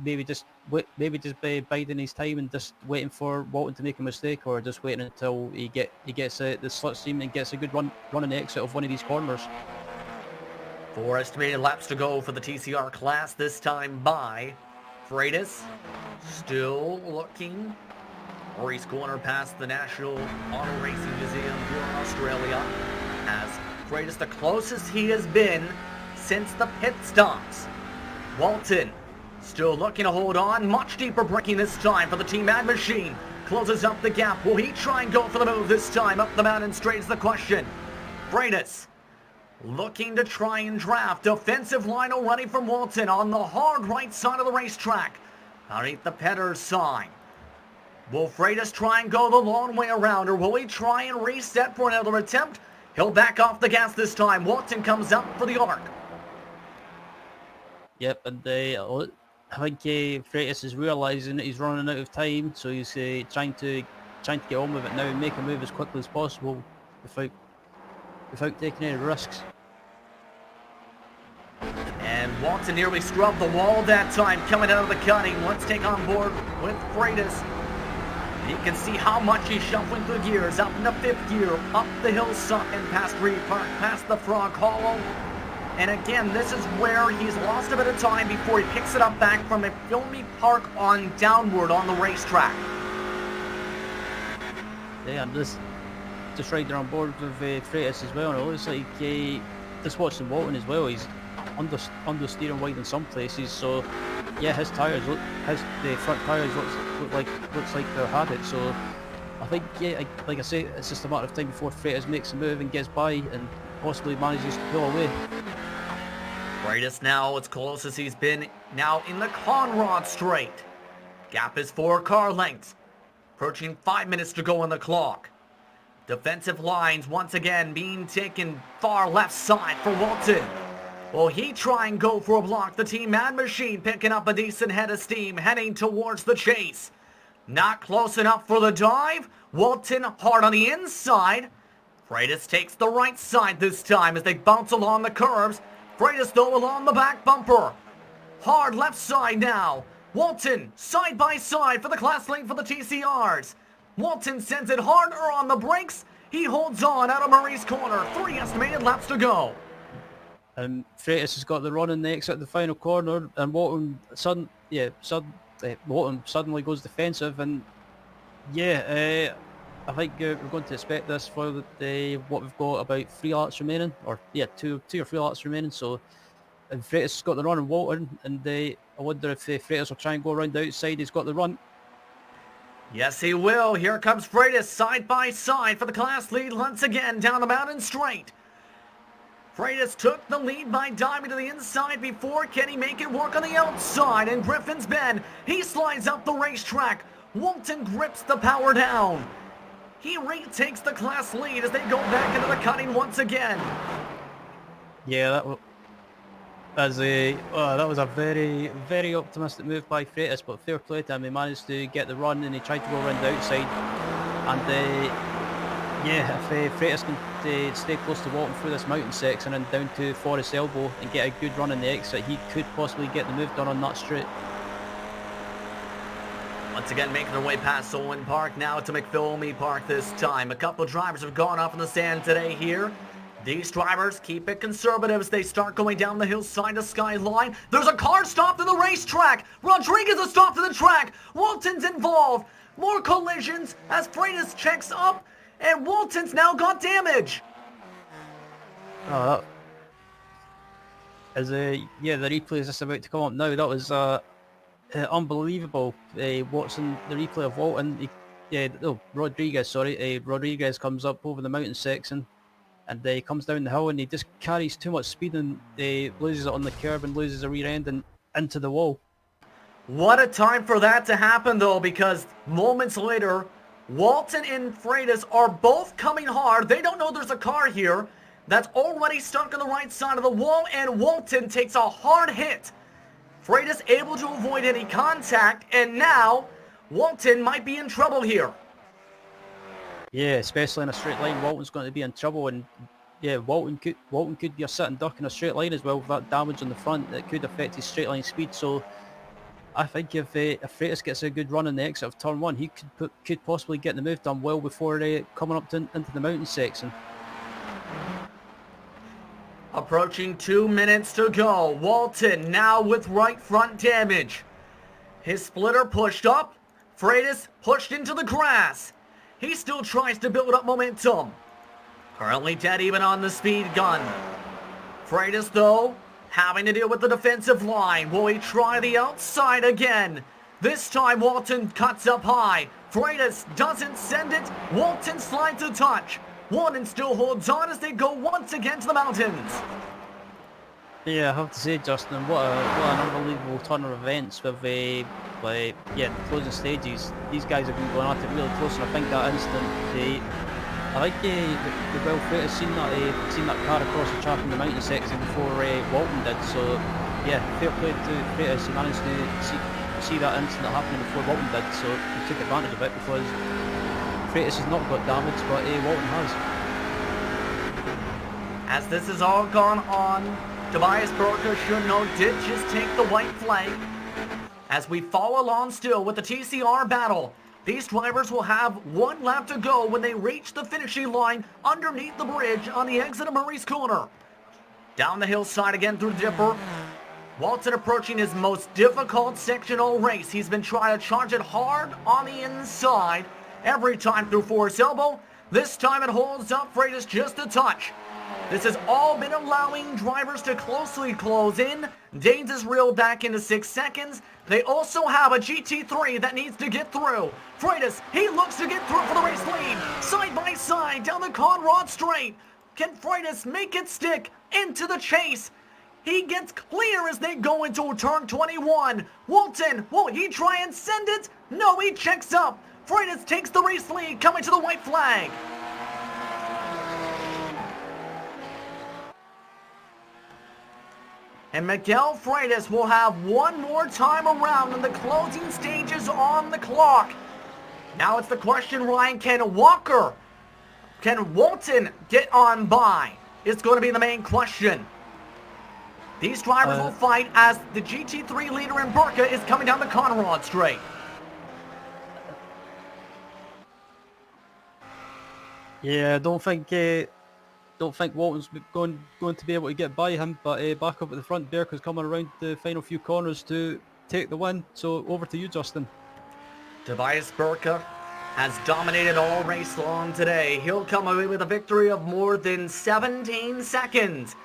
maybe just biding his time and just waiting for Walton to make a mistake, or just waiting until he gets the slipstream and gets a good run in the exit of one of these corners.
4 estimated laps to go for the TCR class, this time by Freitas. Still looking for his corner past the National Auto Racing Museum here in Australia, as Freitas the closest he has been since the pit stops. Walton still looking to hold on. Much deeper braking this time for the Team Ad Machine. Closes up the gap. Will he try and go for the move this time? Up the mountain straight is the question. Freitas looking to try and draft. Defensive lino running from Walton on the hard right side of the racetrack. Underneath the Petters sign. Will Freitas try and go the long way around, or will he try and reset for another attempt? He'll back off the gas this time. Walton comes up for the arc.
Yep, and I think Freitas is realising that he's running out of time, so he's trying to get on with it now and make a move as quickly as possible without taking any risks.
And Walton nearly scrubbed the wall that time, coming out of the cutting. Let's take on board with Freitas. You can see how much he's shuffling through gears, up into 5th gear, up the hillside, and past Reed Park, past the Frog Hollow. And again, this is where he's lost a bit of time before he picks it up back from a filmy park on downward on the racetrack.
Yeah, I'm just riding on board with Freitas as well, and it looks like just watching Walton as well. He's under steering wide in some places, so yeah, the front tyres looks like they're had it. So I think, yeah, like I say, it's just a matter of time before Freitas makes a move and gets by and possibly manages to pull away.
Freitas now as close as he's been now in the Conrad Straight. Gap is 4 car lengths. Approaching 5 minutes to go on the clock. Defensive lines once again being taken far left side for Walton. Will he try and go for a block? The Team Mad Machine picking up a decent head of steam, heading towards the chase. Not close enough for the dive. Walton hard on the inside. Freitas takes the right side this time as they bounce along the curves. Freitas though along the back bumper. Hard left side now. Walton side by side for the class lead for the TCRs. Walton sends it harder on the brakes. He holds on out of Murray's corner. 3 estimated laps to go.
Freitas has got the run in the exit of the final corner, and Walton suddenly goes defensive, and I think we're going to expect this for what we've got about 3 laps remaining, or 2 or 3 laps remaining. So, and Freitas has got the run in Walton, and I wonder if Freitas will try and go around the outside. He's got the run.
Yes, he will. Here comes Freitas side by side for the class lead once again down the mountain straight. Freitas took the lead by diving to the inside before. Can he make it work on the outside? And Griffin's Bend, he slides up the racetrack. Walton grips the power down. He retakes the class lead as they go back into the cutting once again.
Yeah, that was a very, very optimistic move by Freitas, but fair play to him. He managed to get the run and he tried to go around the outside. And if Freitas can stay close to Walton through this mountain section and down to Forest Elbow and get a good run in the exit, he could possibly get the move done on that straight.
Once again making their way past Owen Park now to McPhilmy Park this time. A couple of drivers have gone off in the sand today here. These drivers keep it conservative as they start going down the hillside to Skyline. There's a car stopped in the racetrack. Rodriguez is stopped in the track. Walton's involved. More collisions as Freitas checks up. And Walton's now got damage.
The replay is just about to come up now. That was unbelievable. Watching the replay of Walton. Rodriguez comes up over the mountain section, and he comes down the hill, and he just carries too much speed and loses it on the curb and loses the rear end and into the wall.
What a time for that to happen, though, because moments later, Walton and Freitas are both coming hard. They don't know there's a car here that's already stuck on the right side of the wall, and Walton takes a hard hit. Freitas able to avoid any contact, and now Walton might be in trouble here.
Yeah, especially in a straight line, Walton's going to be in trouble, and Walton could be a sitting duck in a straight line as well with that damage on the front that could affect his straight line speed. So I think if Freitas gets a good run in the exit of turn 1, he could possibly get the move done well before coming up into the mountain section.
Approaching 2 minutes to go. Walton now with right front damage. His splitter pushed up. Freitas pushed into the grass. He still tries to build up momentum. Currently dead even on the speed gun. Freitas, though, having to deal with the defensive line. Will he try the outside again? This time Walton cuts up high. Freitas doesn't send it. Walton slides a touch. Walton still holds on as they go once again to the mountains.
Yeah, I have to say, Justin, what an unbelievable turn of events with the closing stages. These guys have been going at it really close, and I think that instant, I think the Will Freitas seen that car across the track in the mountain section before Walton did. So yeah, fair play to Freitas. He managed to see that incident happening before Walton did, so he took advantage of it because Freitas has not got damage, but Walton has.
As this has all gone on, Tobias Burka should know did just take the white flag. As we follow along still with the TCR battle, these drivers will have 1 lap to go when they reach the finishing line underneath the bridge on the exit of Murray's Corner. Down the hillside again through the Dipper. Walton approaching his most difficult sectional race. He's been trying to charge it hard on the inside every time through Forest Elbow. This time it holds up. Freitas just a touch. This has all been allowing drivers to closely close in. Danes is reeled back into 6 seconds. They also have a GT3 that needs to get through. Freitas, he looks to get through for the race lead. Side by side down the Conrad straight. Can Freitas make it stick into the chase? He gets clear as they go into turn 21. Walton, will he try and send it? No, he checks up. Freitas takes the race lead coming to the white flag. And Miguel Freitas will have one more time around and the closing stages on the clock. Now it's the question, Ryan, can Walton get on by? It's going to be the main question. These drivers will fight as the GT3 leader in Burka is coming down the Conrad straight.
Yeah, I don't think Walton's going to be able to get by him, but back up at the front, Berka's coming around the final few corners to take the win. So over to you, Justin.
Tobias Burka has dominated all race long today. He'll come away with a victory of more than 17 seconds.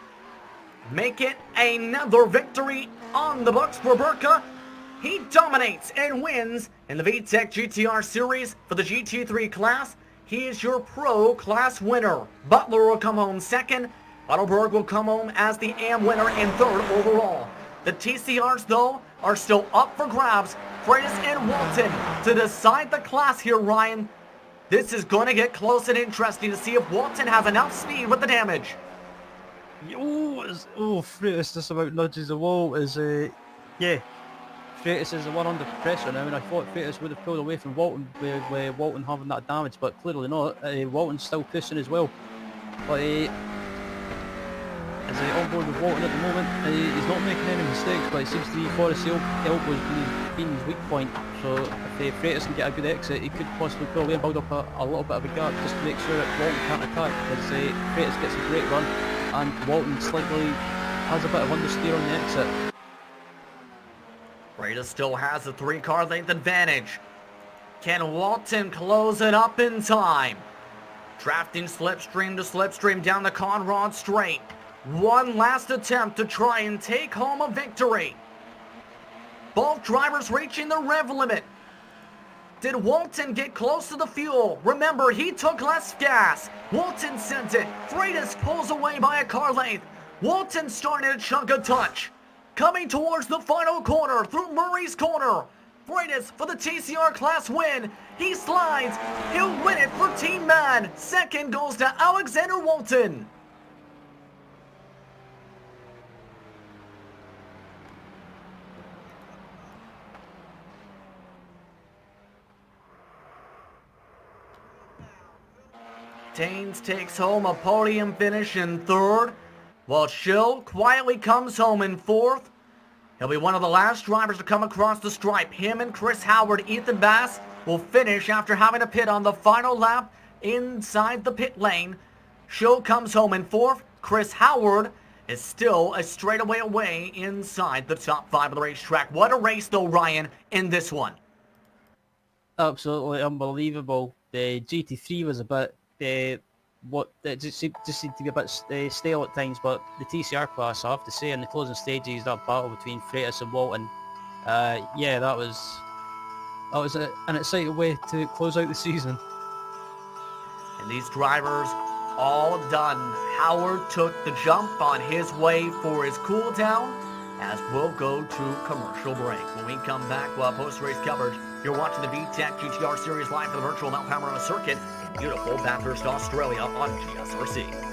Make it another victory on the books for Burka. He dominates and wins in the V-TEC GTR series for the GT3 class. He is your pro class winner. Butler will come home second. Ottoberg will come home as the AM winner and third overall. The TCRs, though, are still up for grabs. Freitas and Walton to decide the class here, Ryan. This is going to get close and interesting to see if Walton has enough speed with the damage.
Freitas just about nudges the wall. Freitas is the one under pressure now, and I thought Freitas would have pulled away from Walton with Walton having that damage, but clearly not. Walton's still pushing as well. But as on board with Walton at the moment, he's not making any mistakes, but it seems to be Forest Elbow's been his weak point. So if Freitas can get a good exit, he could possibly pull away and build up a little bit of a gap just to make sure that Walton can't attack, as Freitas gets a great run and Walton slightly has a bit of understeer on the exit.
Freitas still has a 3-car length advantage. Can Walton close it up in time? Drafting slipstream to slipstream down the Conrad straight. One last attempt to try and take home a victory. Both drivers reaching the rev limit. Did Walton get close to the fuel? Remember, he took less gas. Walton sent it. Freitas pulls away by a car length. Walton starting to chunk a touch. Coming towards the final corner through Murray's corner. Freitas for the TCR class win. He slides. He'll win it for Team Man. Second goes to Alexander Walton. Taines takes home a podium finish in third, while Schill quietly comes home in fourth. He'll be one of the last drivers to come across the stripe. Him and Chris Howard, Ethan Bass will finish after having a pit on the final lap inside the pit lane. Schill comes home in fourth. Chris Howard is still a straightaway away inside the top 5 of the racetrack. What a race though, Ryan, in this one.
Absolutely unbelievable. The GT3 was a bit it just seemed to be a bit stale at times, but the TCR class, I have to say, in the closing stages, that battle between Freitas and Walton, that was an exciting way to close out the season.
And these drivers all done. Howard took the jump on his way for his cool down, as we'll go to commercial break. When we come back, we'll have post-race coverage. You're watching the V-TEC GTR Series live from the virtual Mount Panorama circuit in beautiful Bathurst, Australia on GSRC.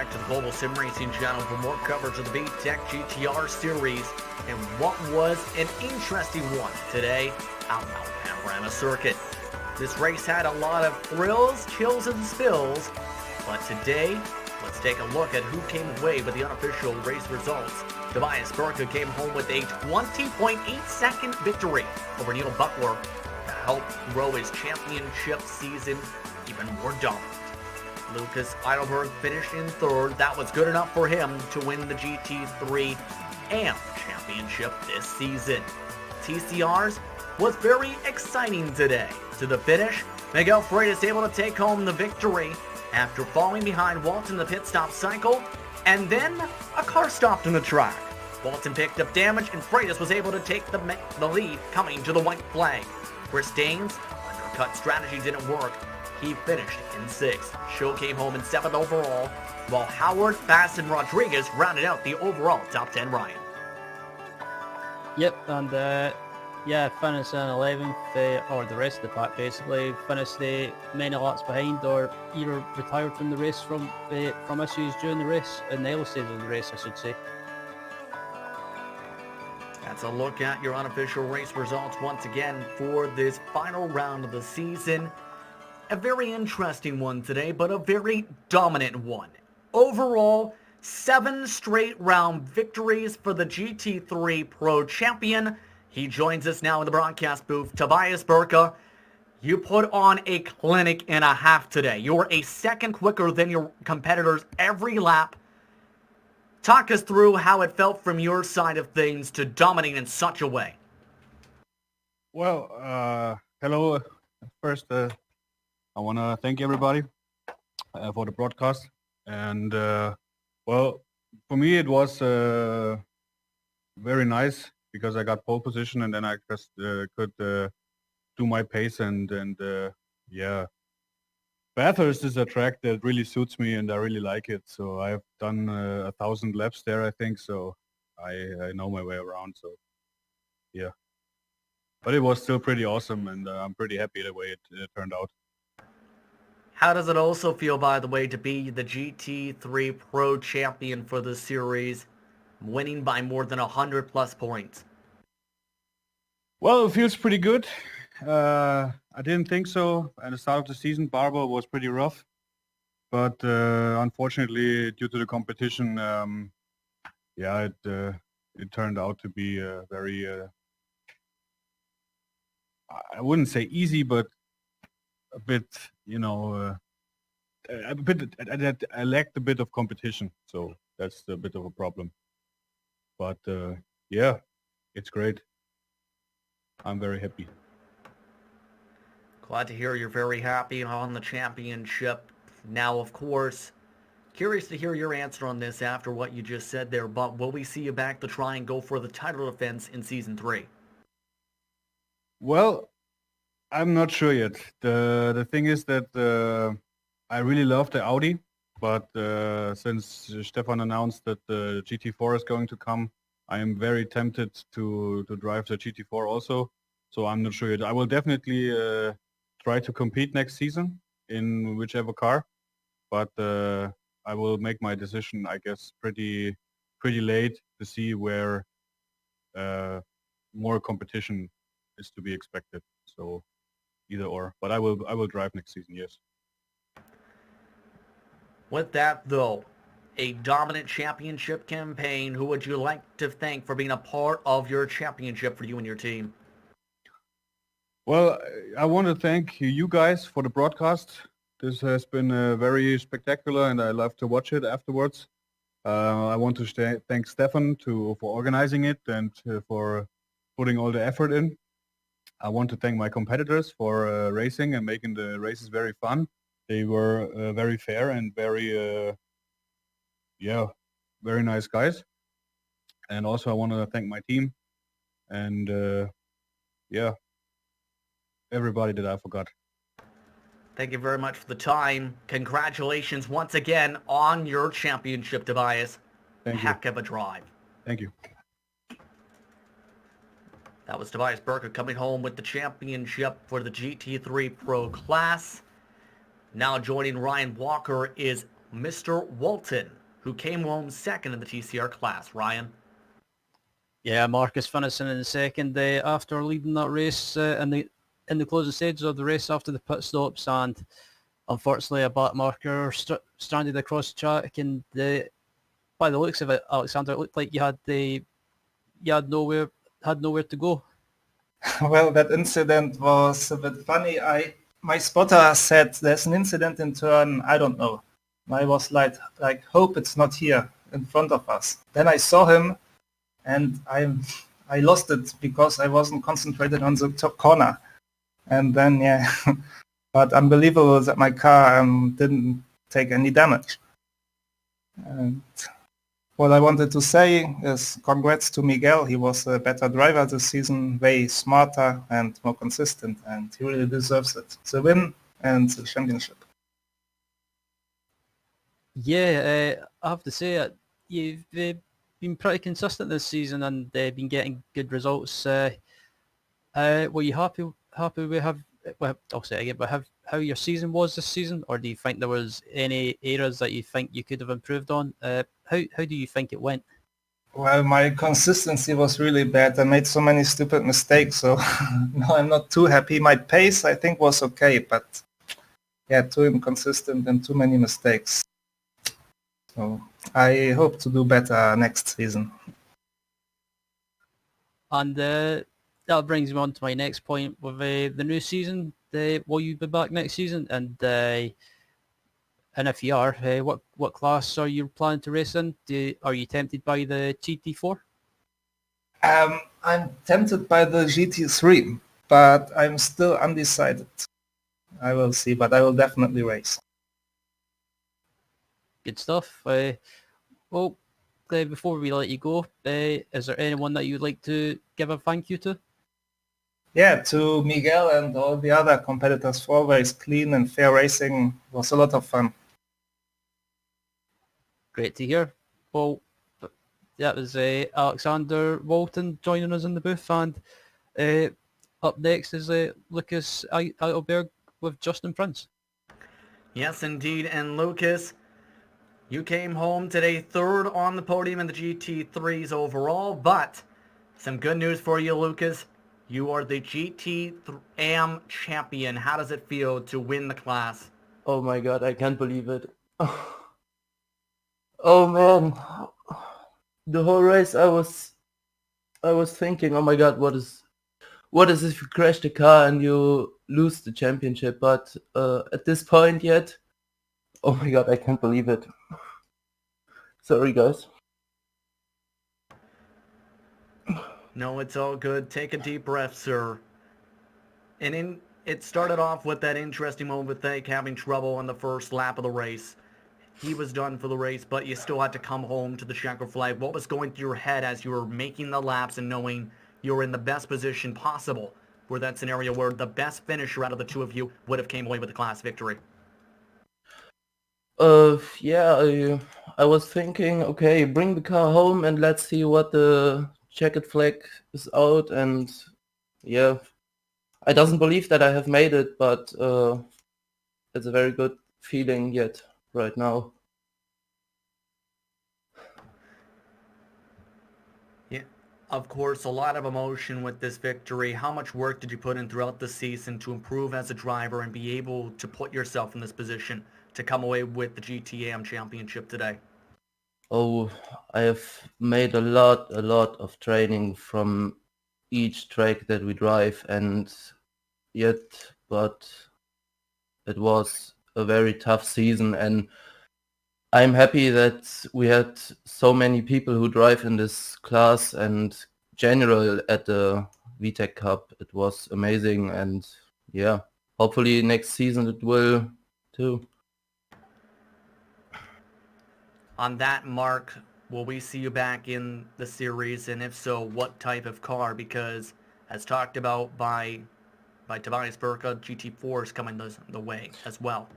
back to the Global SimRacing Channel for more coverage of the V-TEC GTR series and what was an interesting one today out on the Panorama circuit. This race had a lot of thrills, chills, and spills, but today, let's take a look at who came away with the unofficial race results. Tobias Burka came home with a 20.8 second victory over Neil Buckler to help grow his championship season even more dominant. Lucas Eidelberg finished in third. That was good enough for him to win the GT3 AM Championship this season. TCR's was very exciting today. To the finish, Miguel Freitas able to take home the victory after falling behind Walton in the pit stop cycle, and then a car stopped in the track. Walton picked up damage, and Freitas was able to take the lead coming to the white flag. Chris Daines' undercut strategy didn't work. He finished in 6th. Show came home in 7th overall, while Howard, Bass, and Rodriguez rounded out the overall top 10, Ryan.
Yep, and finished in 11th, or the rest of the pack basically, finished many laps behind or either retired from the race from issues during the race, in the early stages of the race, I should say.
That's a look at your unofficial race results once again for this final round of the season. A very interesting one today, but a very dominant one. Overall, 7 straight round victories for the GT3 Pro Champion. He joins us now in the broadcast booth. Tobias Burka, you put on a clinic and a half today. You were a second quicker than your competitors every lap. Talk us through how it felt from your side of things to dominate in such a way.
Well, hello. First, I want to thank everybody for the broadcast. And, well, for me it was very nice because I got pole position and then I just could do my pace and yeah. Bathurst is a track that really suits me and I really like it. So I've done 1,000 laps there, I think. So I know my way around. So yeah, but it was still pretty awesome and I'm pretty happy the way it turned out.
How does it also feel, by the way, to be the GT3 Pro Champion for the series, winning by more than 100 plus points?
Well, it feels pretty good. I didn't think so. At the start of the season, Barber was pretty rough. But unfortunately, due to the competition, yeah, it turned out to be very, I wouldn't say easy, but a bit, you know, I lacked a bit of competition. So that's a bit of a problem. But yeah, it's great. I'm very happy.
Glad to hear you're very happy on the championship. Now, of course, curious to hear your answer on this after what you just said there, but will we see you back to try and go for the title defense in Season 3?
Well, I'm not sure yet. The thing is that I really love the Audi, but since Stefan announced that the GT4 is going to come, I am very tempted to drive the GT4 also. So I'm not sure yet. I will definitely try to compete next season in whichever car, but I will make my decision, I guess, pretty late to see where more competition is to be expected. So either or, but I will drive next season, yes.
With that, though, a dominant championship campaign, who would you like to thank for being a part of your championship for you and your team?
Well, I want to thank you guys for the broadcast. This has been very spectacular and I love to watch it afterwards. I want to thank Stefan for organizing it and for putting all the effort in. I want to thank my competitors for racing and making the races very fun. They were very fair and very, very nice guys. And also I want to thank my team and everybody that I forgot.
Thank you very much for the time. Congratulations once again on your championship, Tobias.
Thank you.
Heck of a drive.
Thank you.
That was Tobias Burka coming home with the championship for the GT3 Pro class. Now joining Ryan Walker is Mr. Walton. who came home second in the TCR class. Ryan?
Yeah, Marcus finishing in second after leading that race in the closing stages of the race after the pit stops, and unfortunately a back marker stranded across the track, and by the looks of it, Alexander, it looked like you had nowhere to go.
Well, that incident was a bit funny. My spotter said there's an incident in turn, I don't know. I was like hope it's not here in front of us. Then I saw him and I lost it because I wasn't concentrated on the top corner. And then, yeah, but unbelievable that my car didn't take any damage. And what I wanted to say is congrats to Miguel. He was a better driver this season, way smarter and more consistent, and he really deserves it. The win and the championship.
Yeah, I have to say, you've been pretty consistent this season and been getting good results. Were you happy with I'll say it again, but how your season was this season, or do you think there was any areas that you think you could have improved on? How do you think it went?
Well, my consistency was really bad. I made so many stupid mistakes, so no, I'm not too happy. My pace, I think, was okay, but yeah, too inconsistent and too many mistakes. So I hope to do better next season.
And that brings me on to my next point with the new season. Will you be back next season? And if you are, what class are you planning to race in? Are you tempted by the GT4?
I'm tempted by the GT3, but I'm still undecided. I will see, but I will definitely race.
Good stuff. Well, before we let you go, is there anyone that you'd like to give a thank you to?
Yeah, to Miguel and all the other competitors for always clean and fair racing. It was a lot of fun.
Great to hear. Well, that was Alexander Walton joining us in the booth, and up next is Lucas Eitelberg with Justin Prince.
Yes, indeed. And Lucas, you came home today third on the podium in the GT3s overall, but some good news for you, Lucas. You are the GT champion. How does it feel to win the class?
Oh my god, I can't believe it. Oh man. The whole race I was thinking, oh my god, what is if you crash the car and you lose the championship? But at this point yet, oh my god, I can't believe it. Sorry guys.
No, it's all good. Take a deep breath, sir. And it started off with that interesting moment with V-TEC having trouble on the first lap of the race. He was done for the race, but you still had to come home to the checkered flag. What was going through your head as you were making the laps and knowing you were in the best position possible for that scenario where the best finisher out of the two of you would have came away with the class victory?
Yeah, I was thinking, okay, bring the car home and let's see what the checkered flag is out, and yeah, I doesn't believe that I have made it, but it's a very good feeling yet right now.
Yeah, of course, a lot of emotion with this victory. How much work did you put in throughout the season to improve as a driver and be able to put yourself in this position to come away with the GTAM championship today?
Oh, I have made a lot of training from each track that we drive, and but it was a very tough season, and I'm happy that we had so many people who drive in this class, and general at the V-TEC Cup. It was amazing, and yeah, hopefully next season it will too.
On that mark, will we see you back in the series, and if so, what type of car? Because as talked about by Tobias Burka, GT4 is coming the way as well.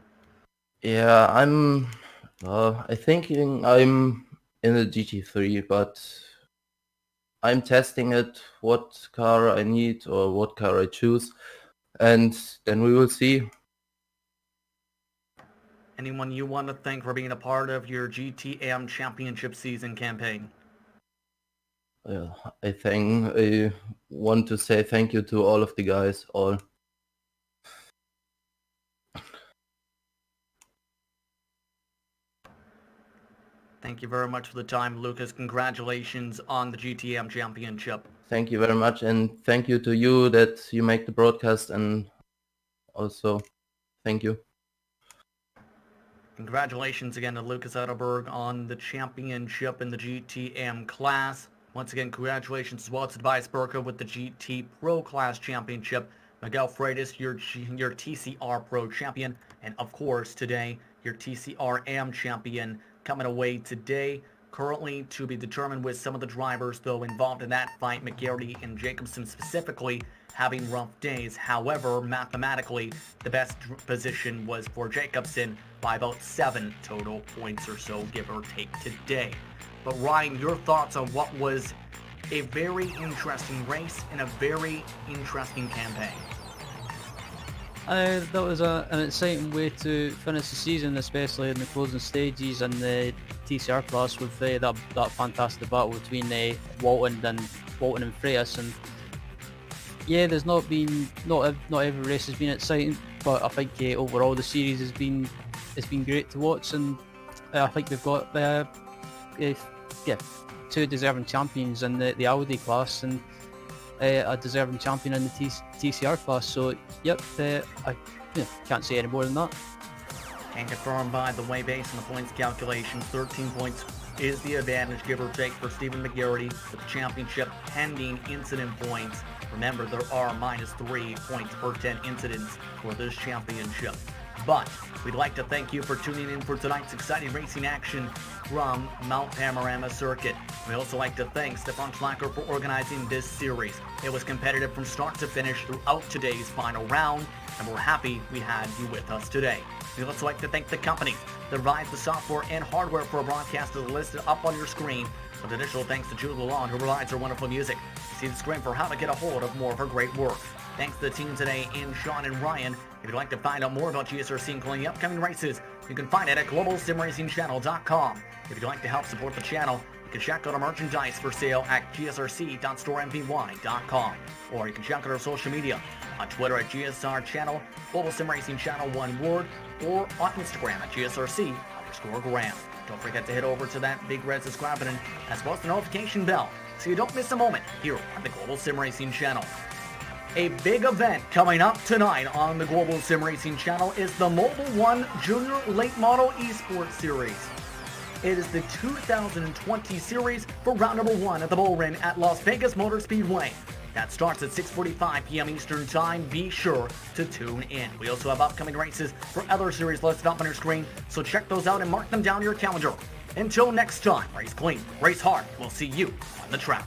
Yeah, I thinking I'm in the GT3, but I'm testing it, what car I need or what car I choose, and then we will see.
Anyone you want to thank for being a part of your GTM Championship season campaign?
I want to say thank you to all of the guys, all.
Thank you very much for the time, Lucas. Congratulations on the GTM Championship.
Thank you very much, and thank you to you that you make the broadcast, and also thank you.
Congratulations again to Lucas Edelberg on the championship in the GTM class. Once again, congratulations as well to Tobias Burka with the GT Pro Class Championship. Miguel Freitas, your TCR Pro Champion. And of course, today, your TCR AM Champion coming away today. Currently to be determined with some of the drivers, though, involved in that fight, McGarity and Jacobson specifically having rough days. However, mathematically, the best position was for Jacobson by about 7 total points or so, give or take today. But Ryan, your thoughts on what was a very interesting race and a very interesting campaign?
That was an exciting way to finish the season, especially in the closing stages and the TCR class with that fantastic battle between Walton and Freitas. And yeah, there's not every race has been exciting, but I think overall the series has been great to watch, and I think we've got two deserving champions in the Audi class and a deserving champion in the TCR class. So yep, I can't say any more than that.
And confirmed by the way, based on the points calculation, 13 points is the advantage, give or take, for Stephen McGarity with the championship pending incident points. Remember, there are -3 points per 10 incidents for this championship. But we'd like to thank you for tuning in for tonight's exciting racing action from Mount Panorama Circuit. We also like to thank Stefan Schlacker for organizing this series. It was competitive from start to finish throughout today's final round, and we're happy we had you with us today. We'd also like to thank the company that provides the software and hardware for our broadcast as listed up on your screen. With additional thanks to Julie Lalonde, who provides our wonderful music. See the screen for how to get a hold of more of her great work. Thanks to the team today in Sean and Ryan. If you'd like to find out more about GSRC including upcoming races, you can find it at globalsimracingchannel.com. If you'd like to help support the channel, you can check out our merchandise for sale at gsrc.storemvy.com. Or you can check out our social media on Twitter at GSR Channel, Global SimRacing Channel, one word, or on Instagram at GSRC_Graham. Don't forget to head over to that big red subscribe button as well as the notification bell so you don't miss a moment here on the Global SimRacing Channel. A big event coming up tonight on the Global SimRacing Channel is the Mobile One Junior Late Model Esports Series. It is the 2020 series for round number 1 at the Bull Ring at Las Vegas Motor Speedway. That starts at 6:45 p.m. Eastern Time. Be sure to tune in. We also have upcoming races for other series listed up on your screen, so check those out and mark them down your calendar. Until next time, race clean, race hard. We'll see you on the track.